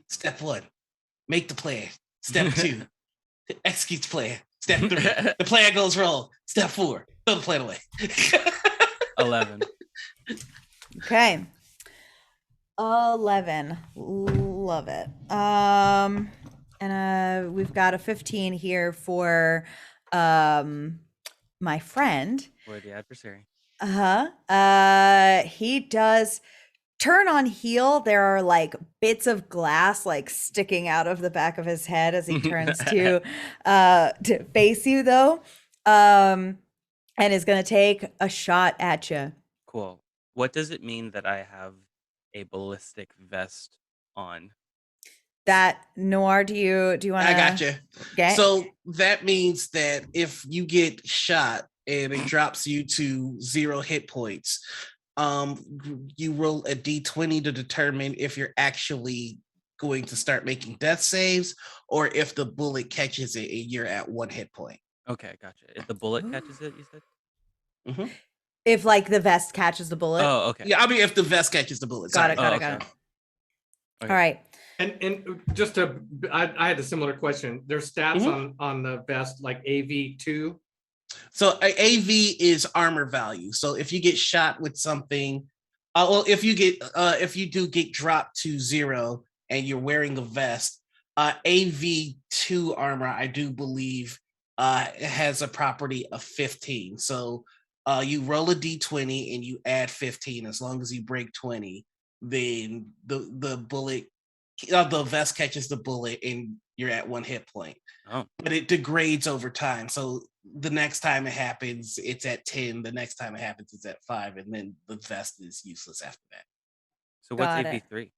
Step 1, make the plan. Step 2, execute the plan. Step 3, the plan goes wrong. Step 4, throw the plan away. 11. Okay. 11. Love it. And we've got a 15 here for my friend. Or the adversary. He does turn on heel, there are like bits of glass like sticking out of the back of his head as he turns to face you though. And is going to take a shot at you. Cool. What does it mean that I have a ballistic vest on? That Noir, do you want to I got you. get? So that means that if you get shot and it drops you to 0 hit points, you roll a d20 to determine if you're actually going to start making death saves or if the bullet catches it and you're at 1 hit point. Okay, gotcha. If the bullet catches it, you said? Mm-hmm. If like the vest catches the bullet. Oh, okay. Yeah, I mean if the vest catches the bullet. Got Sorry. it, got Oh, it, got okay. it. Okay. All right. And just to, I had a similar question. There's stats on the vest like AV2. So AV is armor value. So if you get shot with something, well, if you do get dropped to 0 and you're wearing a vest, AV2 armor, I do believe, has a property of 15. So you roll a d20 and you add 15. As long as you break 20, then the bullet, the vest catches the bullet and you're at 1 hit point. Oh. But it degrades over time. So the next time it happens, it's at 10. The next time it happens, it's at 5. And then the vest is useless after that. So what's Got it. AP3?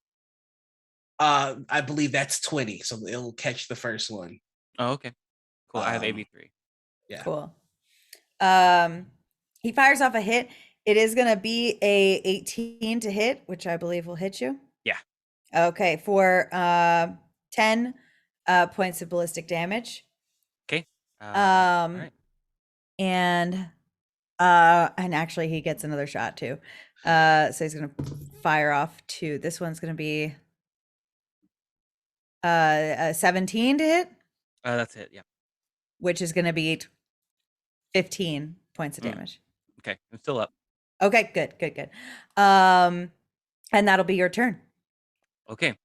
I believe that's 20. So it'll catch the first one. Oh, okay. Cool. I have Um, AP3. Yeah. Cool. He fires off a hit. It is going to be a 18 to hit, which I believe will hit you. Yeah. Okay, for 10 points of ballistic damage. Okay. Um, all right. and actually he gets another shot too. So he's gonna fire off 2. This one's gonna be a 17 to hit, That's it. Yeah. which is gonna be 15 points of damage. Okay. I'm still up. Okay, good. And that'll be your turn. Okay.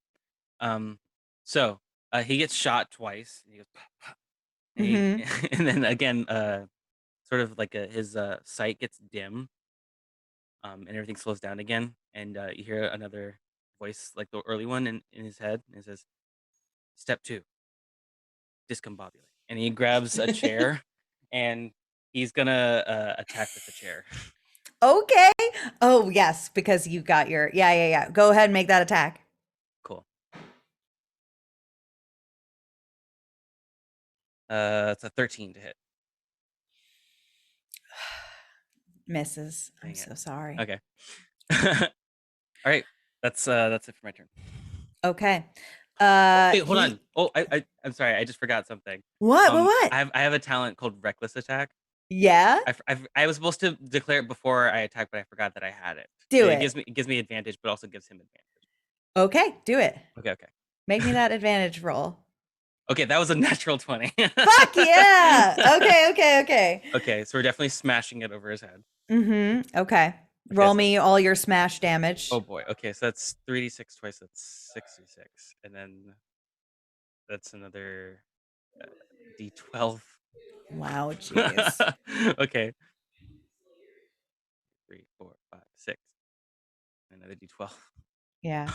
So he gets shot twice. And he goes, "Pah, pah," and, and then again, sort of like his sight gets dim, and everything slows down again, and you hear another voice, like the early one, in his head, and it says, "Step 2, discombobulate." And he grabs a chair, and he's gonna attack with the chair. Okay. Oh yes, because you got your yeah. Go ahead and make that attack. Cool. It's a 13 to hit. Misses. I'm Dang it. so sorry. Okay. All right. That's it for my turn. Okay. Wait, hold on. Oh, I'm sorry. I just forgot something. What? I have a talent called Reckless Attack. Yeah. I was supposed to declare it before I attacked, but I forgot that I had it. Do it. it. It gives me advantage, but also gives him advantage. Okay, do it. Okay. Make me that advantage roll. Okay, that was a natural 20. Fuck yeah. Okay. Okay, so we're definitely smashing it over his head. Okay. Roll me all your smash damage. Oh boy. Okay, so that's 3d6 twice. That's 66, and then that's another d12. Wow, jeez. Okay. 3, 4, 5, 6. Another d12. Yeah.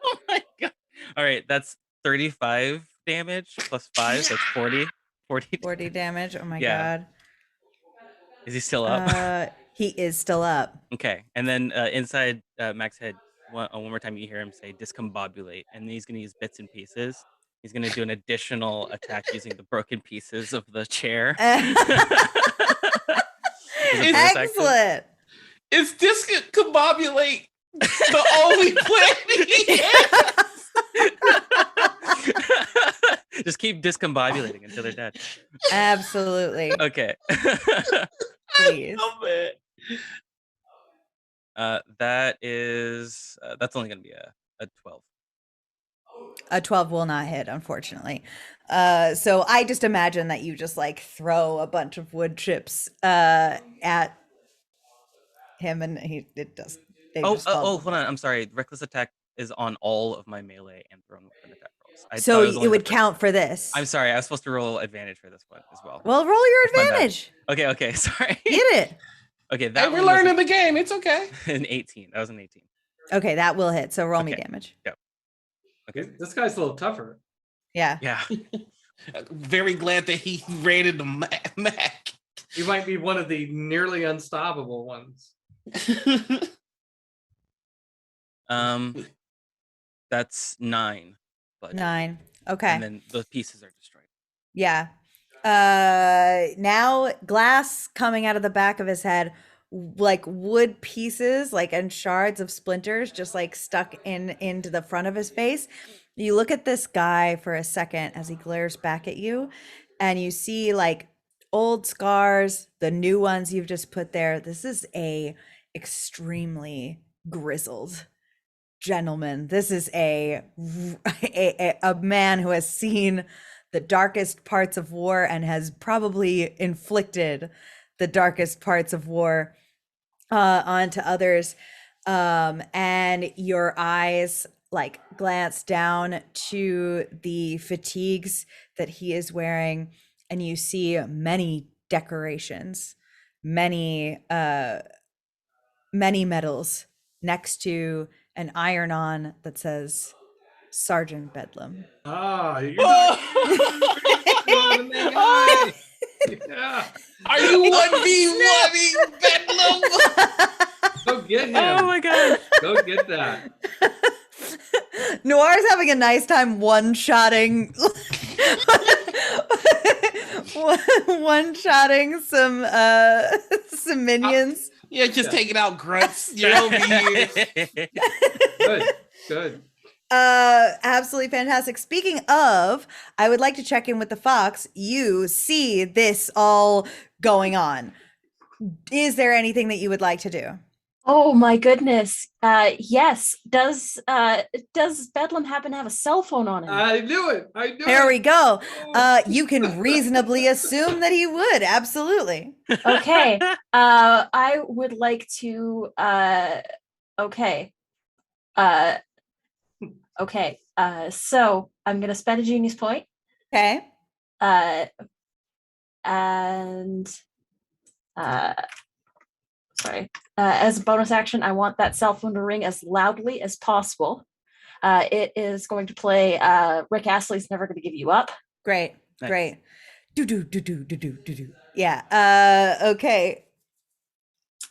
Oh my god. All right, that's 35 damage plus 5. That's 40. 40 damage. Oh my Yeah. god. Is he still up? He is still up. Okay. And then inside Mac's head, one more time you hear him say discombobulate, and then he's going to use bits and pieces. He's going to do an additional attack using the broken pieces of the chair. Excellent. Is discombobulate the only plan he has? Just keep discombobulating until they're dead. Absolutely. Okay. Please. That's only going to be a 12. A 12 will not hit, unfortunately. So I just imagine that you just like throw a bunch of wood chips at him, and it does. Hold on. I'm sorry. Reckless attack is on all of my melee and thrown weapon attack rolls. So it would count for this. I'm sorry. I was supposed to roll advantage for this one as well. Well, roll your advantage. Okay. Sorry. Get it. Okay. That we're learning the game. It's okay. An 18. That was an 18. Okay, that will hit. So roll me Okay. damage. Okay. This guy's a little tougher. Yeah. Yeah. Very glad that he ran into Mac. You might be one of the nearly unstoppable ones. That's 9. But 9. Okay. and then the pieces are destroyed. Yeah. Now glass coming out of the back of his head, like wood pieces, like and shards of splinters just like stuck into the front of his face. You look at this guy for a second as he glares back at you, and you see like old scars, the new ones you've just put there. This is a extremely grizzled gentleman. This is a man who has seen the darkest parts of war and has probably inflicted the darkest parts of war onto others. And your eyes like glance down to the fatigues that he is wearing, and you see many decorations, many medals next to an iron-on that says Sergeant Bedlam. Ah, you're not the main guy. Yeah. Are you 1v1ing Bedlam? Go get him. Oh my god. Go get that. Noir's having a nice time one-shotting one-shotting some minions. Yeah, just taking out grunts. You're over here. Good. Absolutely fantastic. Speaking of, I would like to check in with the fox. You see this all going on. Is there anything that you would like to do? Oh my goodness. Yes. Does Bedlam happen to have a cell phone on him? I knew it. There we go. You can reasonably assume that he would. Absolutely. Okay. I would like to okay. Okay. So I'm gonna spend a genius point. Okay. And sorry. As a bonus action, I want that cell phone to ring as loudly as possible. It is going to play Rick Astley's Never Gonna Give You Up. Great. Nice. Great. Do. Yeah. Okay.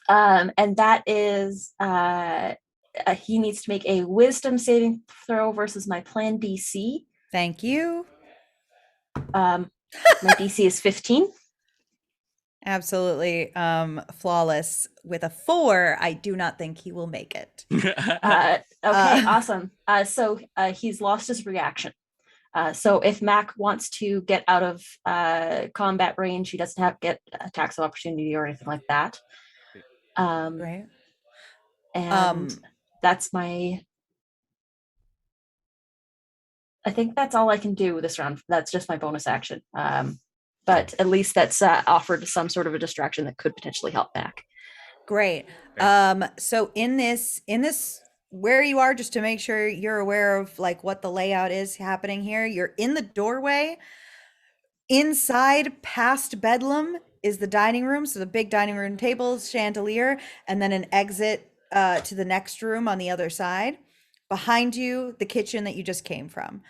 And that is he needs to make a wisdom saving throw versus my plan DC. Thank you. My DC is 15. Absolutely flawless. With a 4, I do not think he will make it. Okay, awesome. So he's lost his reaction. So if Mac wants to get out of combat range, he doesn't have to get attacks of opportunity or anything like that. Right. And that's my. I think that's all I can do this round. That's just my bonus action. But at least that's offered some sort of a distraction that could potentially help Mac. Great. So in this where you are, just to make sure you're aware of like what the layout is happening here, you're in the doorway. Inside past Bedlam is the dining room, so the big dining room tables, chandelier, and then an exit to the next room on the other side. Behind you, the kitchen that you just came from,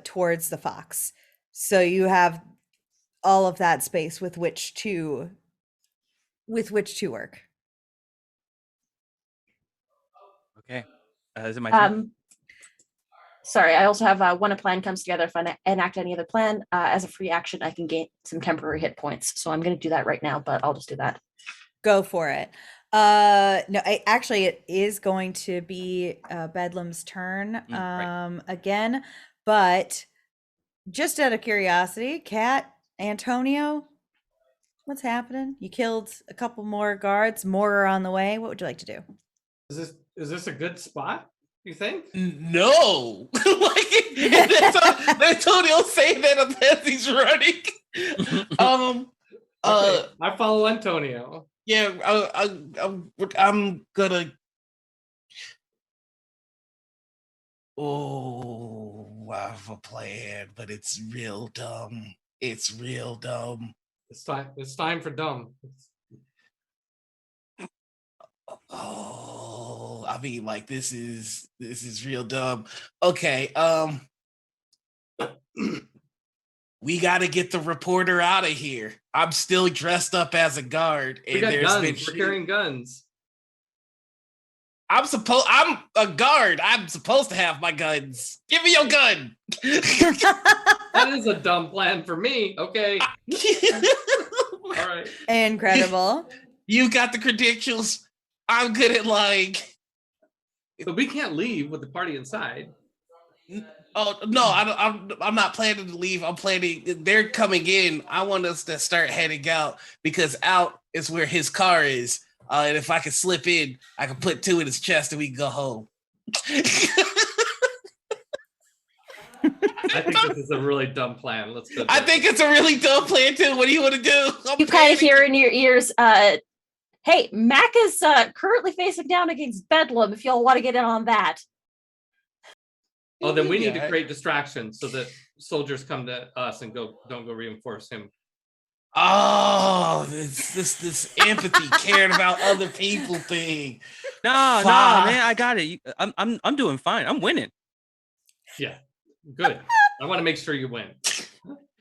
towards the fox. So you have all of that space with which to work. Okay. Is it my turn? Sorry, I also have when a plan comes together, if I enact any other plan, as a free action, I can gain some temporary hit points. So I'm going to do that right now, but I'll just do that. Go for it. No, actually, it is going to be Bedlam's turn Right. again, but just out of curiosity, Kat, Antonio, what's happening? You killed a couple more guards, more are on the way. What would you like to do? Is this a good spot, you think? No. Like Antonio saying that as he's running. Okay, I follow Antonio. Yeah, I'm gonna. Oh, I have a plan, but it's real dumb. It's real dumb. It's time for dumb. Oh, I mean, like this is real dumb. Okay, we got to get the reporter out of here. I'm still dressed up as a guard, We and got there's been guns. We're carrying guns. I'm a guard. I'm supposed to have my guns. Give me your gun. That is a dumb plan for me. Okay. All right. Incredible. You got the credentials. I'm good at lying. But we can't leave with the party inside. Oh no, I'm not planning to leave. I'm planning. They're coming in. I want us to start heading out because out is where his car is. And if I can slip in, I can put 2 in his chest and we can go home. I think this is a really dumb plan. Let's go. I think it's a really dumb plan too. What do you want to do? You kind of hear in your ears, hey, Mac is currently facing down against Bedlam if y'all want to get in on that. Oh, then we need to Yeah. create distractions so that soldiers come to us and don't go reinforce him. Oh, this empathy, caring about other people thing. No, Fuck. man, I got it. I'm doing fine. I'm winning. Yeah, good. I want to make sure you win.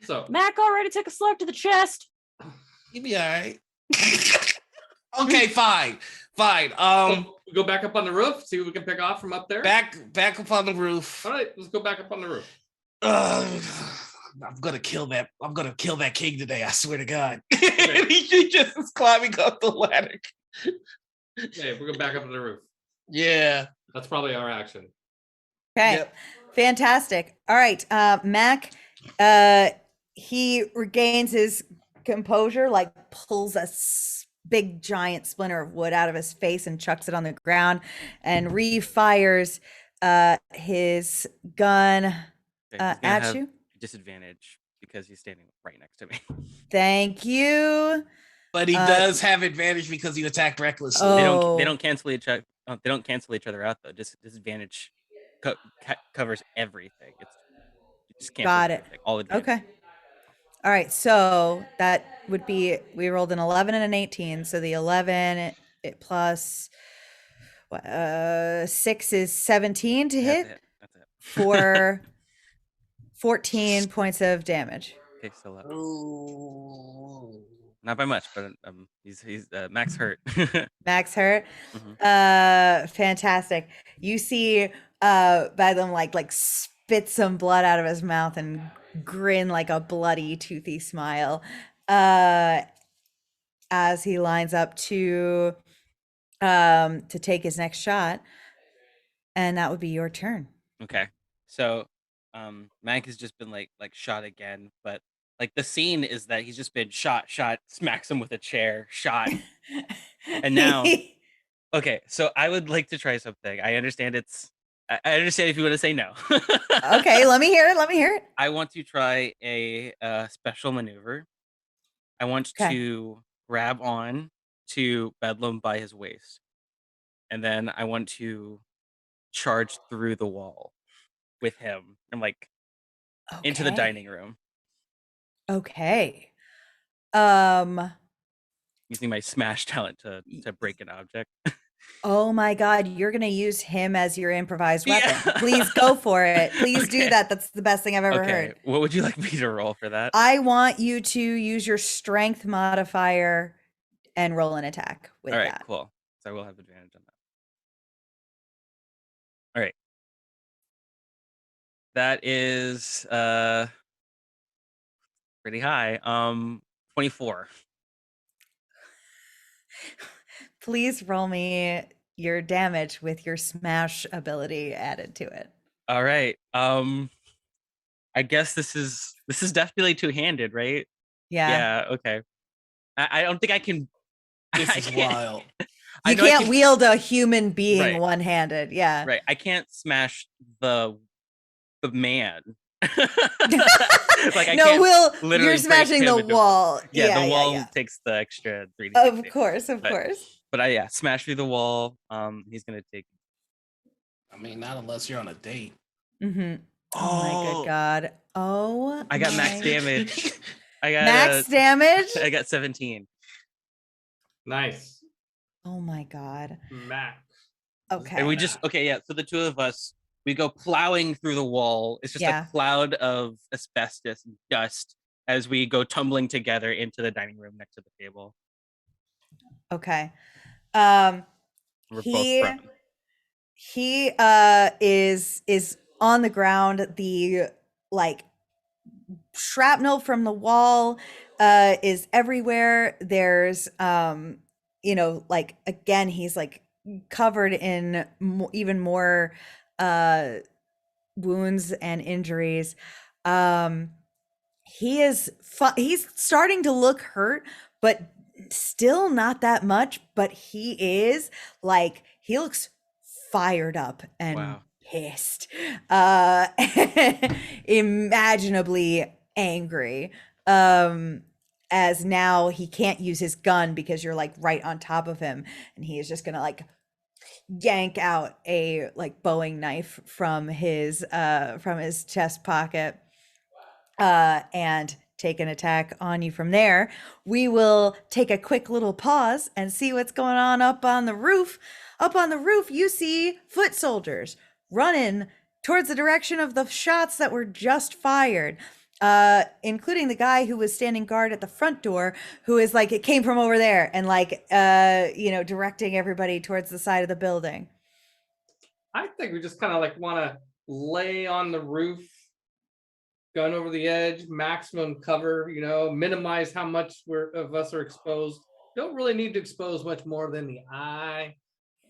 So Mac already took a slug to the chest. You'll be all right. Okay, fine. we go back up on the roof, see what we can pick off from up there. Back up on the roof. All right, let's go back up on the roof. I'm gonna kill that king today. I swear to God. He just is climbing up the ladder. Okay, we're going back up on the roof. Yeah. That's probably our action. Okay. Yep. Fantastic. All right. Mac, he regains his composure, like pulls a big giant splinter of wood out of his face and chucks it on the ground and refires his gun Okay, he's gonna at have you. disadvantage because he's standing right next to me. Thank you. But he does have advantage because he attacked recklessly. Oh. They don't cancel each other. They don't cancel each other out though. Disadvantage covers everything. It just cancels Got it. everything. All advantage. Okay. All right. So that would be, we rolled an 11 and an 18. So the 11 it plus 6 is 17 to hit That's it. for 14 points of damage. Okay, still up. Ooh. Not by much, but he's max hurt. Max hurt. Mhm. Fantastic. You see Bedlam like spit some blood out of his mouth and grin like a bloody toothy smile as he lines up to take his next shot, and that would be your turn. Okay, so Mac has just been like shot again, but like the scene is that he's just been shot, smacks him with a chair, shot, and now okay. So I would like to try something. I understand I understand if you want to say no. Okay, let me hear it. I want to try a special maneuver. I want Okay. to grab on to Bedlam by his waist, and then I want to charge through the wall with him and like into the Okay. dining room Okay. using my smash talent to break an object. Oh my God, you're gonna use him as your improvised weapon. Yeah. Please go for it. Please do Okay. that. That's the best thing I've ever Okay, heard. what would you like me to roll for that? I want you to use your strength modifier and roll an attack with All right, that. cool. So I will have advantage on that. All right. That is pretty high. 24. Please roll me your damage with your smash ability added to it. All right. I guess this is definitely two-handed, right? Yeah. Okay. I don't think I can. This I is can't- wild. I You know I can't can- wield a human being Right. one-handed. Yeah. Right. I can't smash the man. Like I No, can't you're literally break smashing him the into- wall. Yeah, the wall takes the extra 3d. Of course. But smash through the wall. He's gonna take. I mean, not unless you're on a date. Mm-hmm. Oh my good God. Oh, I got max my- damage. I got Max damage? I got 17. Nice. Oh my God. Mac. Okay. And we just so the two of us, we go plowing through the wall. It's just Yeah. a cloud of asbestos and dust as we go tumbling together into the dining room next to the table. Okay. We're both He prone. is on the ground. The like shrapnel from the wall is everywhere. There's like again he's like covered in even more wounds and injuries. He's starting to look hurt, but still not that much. But he looks fired up and Wow. pissed, imaginably angry. As now he can't use his gun because you're like right on top of him, and he is just gonna like yank out a like Bowie knife from his chest pocket and take an attack on you from there. We will take a quick little pause and see what's going on up on the roof. Up on the roof, you see foot soldiers running towards the direction of the shots that were just fired. Including the guy who was standing guard at the front door, who is like, it came from over there, and like, directing everybody towards the side of the building. I think we just kind of like want to lay on the roof, gun over the edge, maximum cover, minimize how much of us are exposed. Don't really need to expose much more than the eye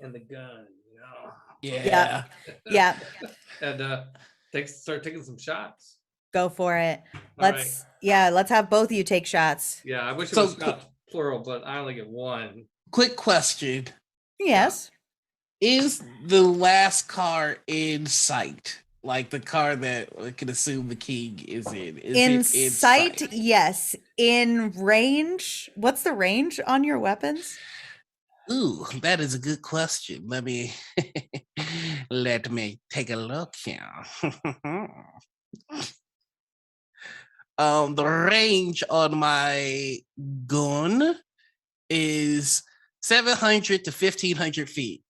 and the gun, Yeah. Yeah, And start taking some shots. go for it. All Let's have both of you take shots. Yeah, I wish it So, was not plural, but I only get one. Quick question. Yes. Is the last car in sight? Like the car that I can assume the king is in. Is In it in sight, yes. In range, what's the range on your weapons? Ooh, that is a good question. Let me take a look here. The range on my gun is 700 to 1500 feet.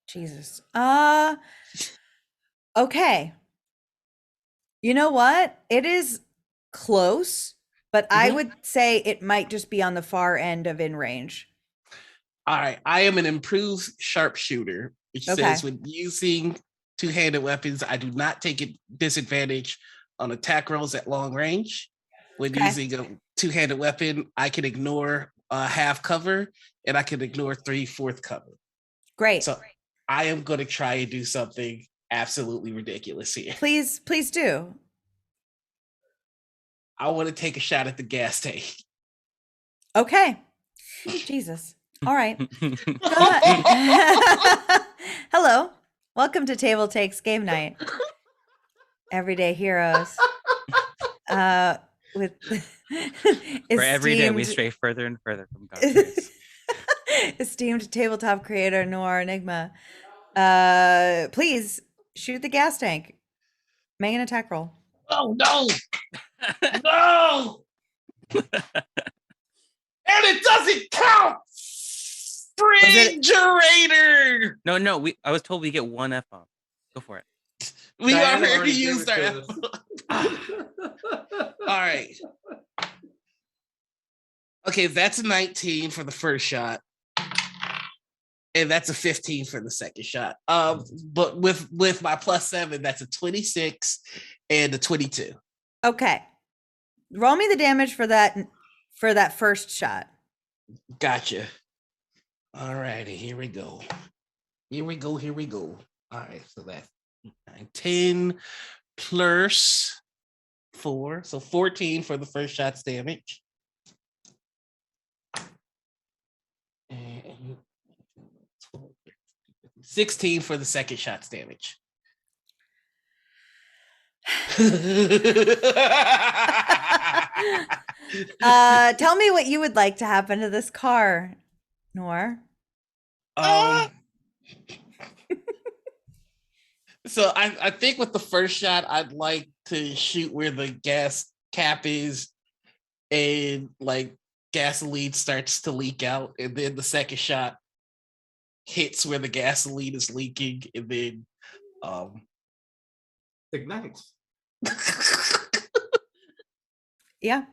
Jesus. Okay. You know what? It is close, but I would say it might just be on the far end of in range. All right. I am an improved sharpshooter, which says when using two-handed weapons, I do not take a disadvantage on attack rolls at long range. When using a two-handed weapon, I can ignore half cover and I can ignore 3/4 cover. Great. So I am going to try and do something absolutely ridiculous here. Please do. I want to take a shot at the gas tank. Okay. Jesus. All right. Hello. Welcome to TableTakes game night. Everyday heroes. With For every day we stray further and further from God's grace. Esteemed tabletop creator Noir Enigma. Please shoot the gas tank. Make an attack roll. Oh no! No! And it doesn't count! Refrigerator! No, I was told we get one F-bomb. Go for it. We Diana already used our gave it F. All right. Okay, that's a 19 for the first shot. And that's a 15 for the second shot. But with my +7, that's a 26 and a 22. Okay. Roll me the damage for that first shot. Gotcha. All righty, here we go. All right, so that's 10 plus 4, so 14 for the first shot's damage. And 16 for the second shot's damage. Tell me what you would like to happen to this car, Noir. So I think with the first shot, I'd like to shoot where the gas cap is and like gasoline starts to leak out, and then the second shot hits where the gasoline is leaking, and then Ignites. Yeah.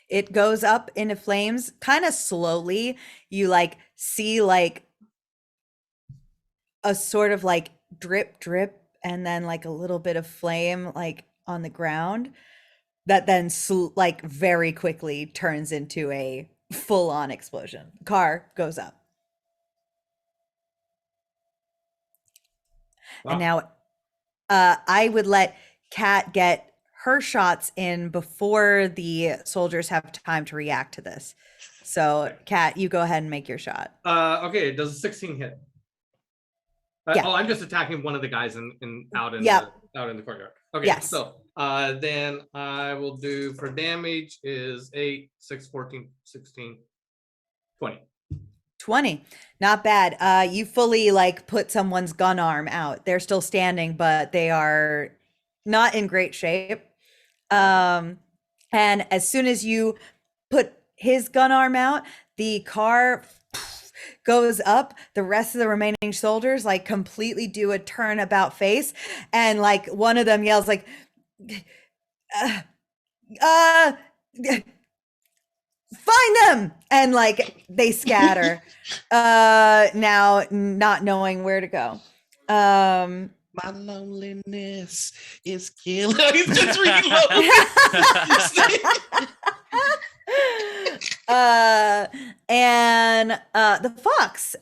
It goes up into flames kind of slowly. You like see like a sort of like drip drip and then like a little bit of flame like on the ground that then like very quickly turns into a full-on explosion. Car goes up. And Wow. now I would let Kat get her shots in before the soldiers have time to react to this. So, Okay. Kat, you go ahead and make your shot. Okay, does a 16 hit? Yeah. Oh, I'm just attacking one of the guys out in Yep. the courtyard. Okay, Yes. so then I will do for damage is 8, 6, 14, 16, 20. 20. Not bad. You fully like put someone's gun arm out. They're still standing, but they are not in great shape. And as soon as you put his gun arm out, the car goes up. The rest of the remaining soldiers like completely do a turnabout face, and like one of them yells like, find them, and like they scatter, now not knowing where to go. My loneliness is killing. He's just reloading. And the fox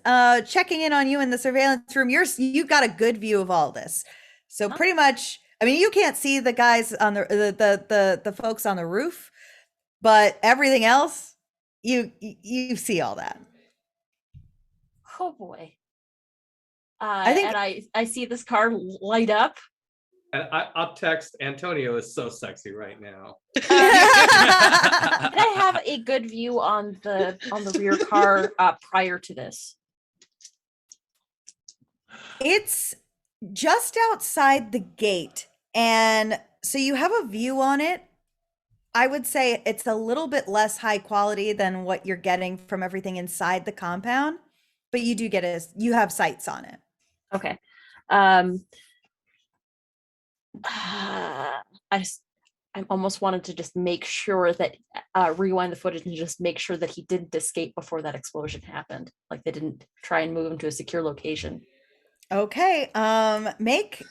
checking in on you in the surveillance room. You've got a good view of all this, so pretty much, I mean, you can't see the guys on the folks on the roof, but everything else you see all that. Oh boy. I think- and I see this car light up. And I'll text Antonio is so sexy right now. Did I have a good view on the rear car prior to this? It's just outside the gate, and so you have a view on it. I would say it's a little bit less high quality than what you're getting from everything inside the compound, but you do get you have sights on it. Okay. I almost wanted to just make sure that rewind the footage and just make sure that he didn't escape before that explosion happened. Like they didn't try and move him to a secure location. Okay. Make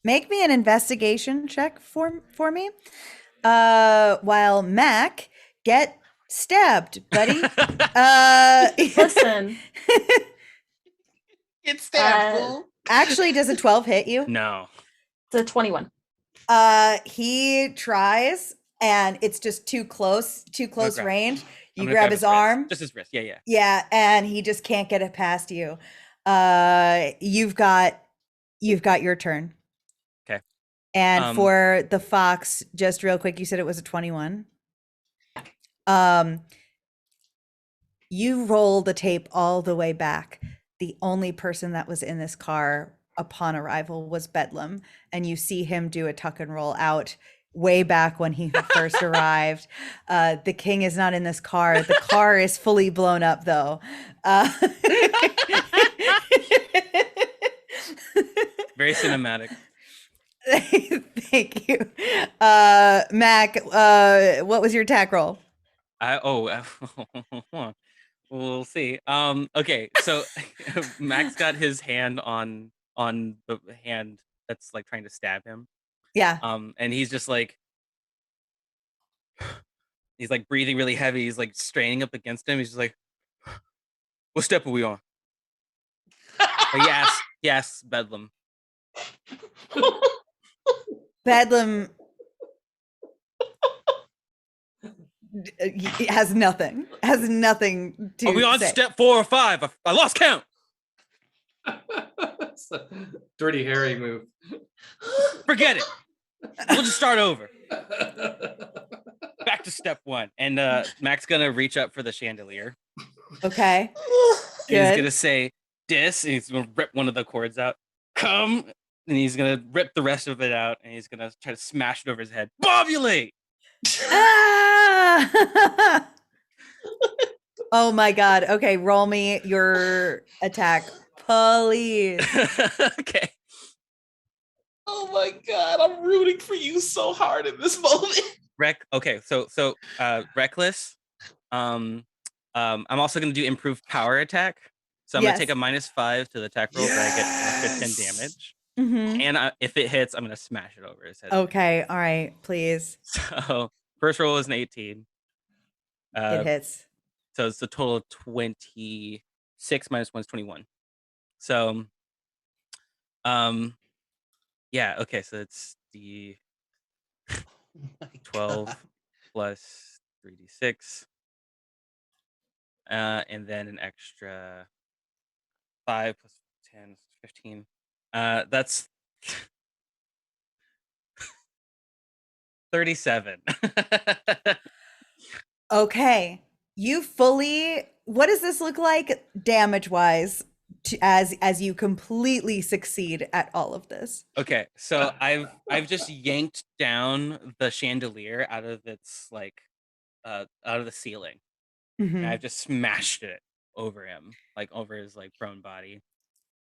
me an investigation check for me. While Mac, get stabbed, buddy. Listen. It's stabbed, fool. Actually, does a 12 hit you? No. It's a 21. He tries, and it's just too close grab- range. You I'm gonna grab his wrist. arm. Just his wrist. Yeah. Yeah, and he just can't get it past you. You've got your turn. Okay. And for the fox, just real quick, you said it was a 21. You roll the tape all the way back. The only person that was in this car upon arrival was Bedlam, and you see him do a tuck and roll out way back when he first arrived. The king is not in this car. The car is fully blown up, though. Very cinematic. Thank you. Mac, what was your attack roll? We'll see. Okay, so Max got his hand on the hand that's like trying to stab him. Yeah. And he's just like he's like breathing really heavy. He's like straining up against him. He's just like, what step are we on? Yes, Bedlam. Bedlam has nothing to Are we on say. step 4 or 5? I lost count. Dirty Harry move. Forget it. We'll just start over. Back to step 1. And Mac's gonna reach up for the chandelier. Okay. He's gonna say dis, and he's gonna rip one of the cords out. Come, and he's gonna rip the rest of it out, and he's gonna try to smash it over his head. Bovulate! Ah! Oh my god. Okay, roll me your attack, please. Okay. Oh my god, I'm rooting for you so hard in this moment. Okay, so reckless. I'm also gonna do improved power attack. So I'm gonna take Yes. a -5 to the attack roll, but I get an extra 10 Yes. damage. Mm-hmm. And if it hits, I'm gonna smash it over his head. Okay. All right. Please. So first roll is an 18. It Uh, hits. so it's a total of 26 minus 1 is 21. So yeah, okay, so it's the Oh my 12 God. plus 3d6. And then an extra 5 plus 10 is 15. That's 37. Okay. You fully, what does this look like damage wise as you completely succeed at all of this? Okay, so I've just yanked down the chandelier out of its out of the ceiling. And Mhm. I've just smashed it over him, like over his prone body.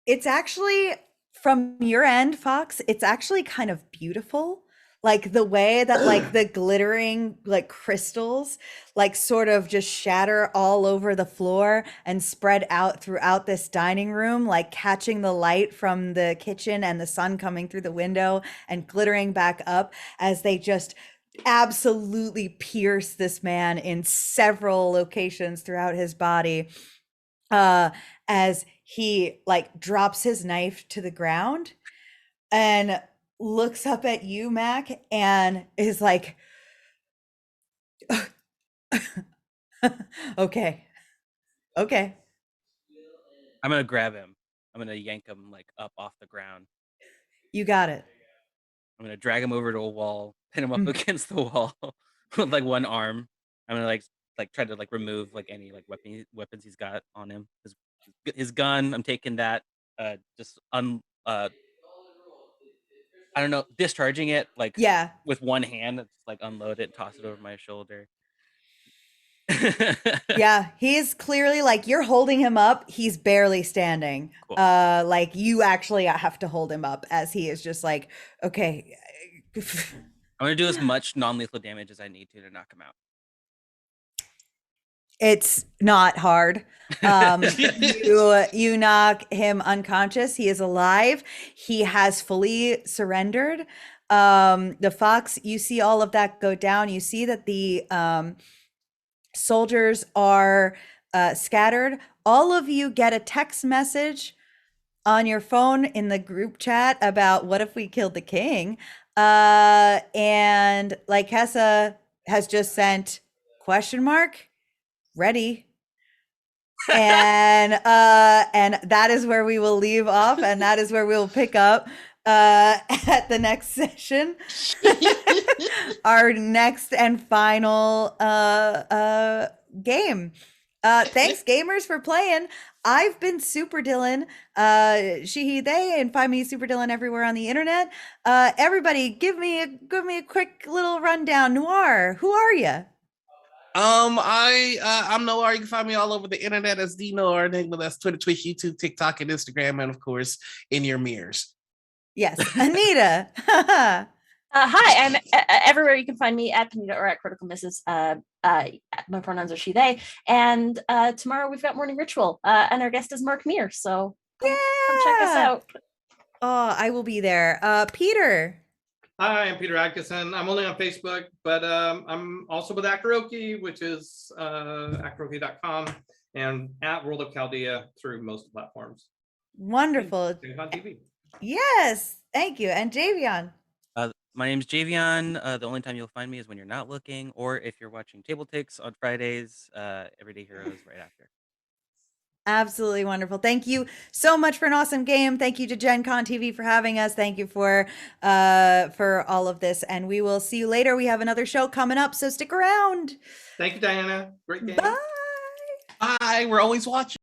It's actually, from your end, Fox, it's actually kind of beautiful. Like the way that like the glittering like crystals like sort of just shatter all over the floor and spread out throughout this dining room, like catching the light from the kitchen and the sun coming through the window and glittering back up as they just absolutely pierce this man in several locations throughout his body. As he like drops his knife to the ground and looks up at you, Mac, and is like, okay, okay, I'm gonna grab him. I'm gonna yank him up off the ground. you got it. I'm gonna drag him over to a wall, pin him up Mm. against the wall with one arm. I'm gonna try to remove any weapons he's got on him. His gun. I'm taking that. Just I don't know, discharging it Yeah, with one hand. Just unload it and toss it over my shoulder. yeah, he's clearly like you're holding him up. He's barely standing. Cool. Like you actually have to hold him up as he is just like, okay. I'm gonna do as much non-lethal damage as I need to knock him out. It's not hard. You knock him unconscious. He is alive. He has fully surrendered. The fox, you see all of that go down. You see that the soldiers are scattered. All of you get a text message on your phone in the group chat about what if we killed the king. And Lycessa has just sent question mark ready. And that is where we will leave off, and that is where we will pick up at the next session. Our next and final game. Thanks gamers for playing. I've been Super Dylan, she, he, they, and find me Super Dylan everywhere on the internet. Everybody, give me a quick little rundown. Noir, who are you? I'm Noir. You can find me all over the internet as the Noir Enigma. That's Twitter, Twitch, YouTube, TikTok, and Instagram, and of course in your mirrors. Yes, Anita. Hi, I'm everywhere. You can find me at Panita or at Critical Misses. My pronouns are she, they. And tomorrow we've got Morning Ritual, and our guest is Mark Meir. So come check us out. Oh, I will be there. Peter. Hi, I'm Peter Atkinson. I'm only on Facebook, but I'm also with Acroki, which is acroki.com, and at World of Chaldea through most platforms. Wonderful. And on TV. Yes, thank you. And Javion. My name's Javion. The only time you'll find me is when you're not looking, or if you're watching TableTakes on Fridays. Everyday Heroes right after. Absolutely wonderful. Thank you so much for an awesome game. Thank you to Gen Con TV for having us. Thank you for all of this. And we will see you later. We have another show coming up, so stick around. Thank you, Diana. Great game. Bye. Bye. We're always watching.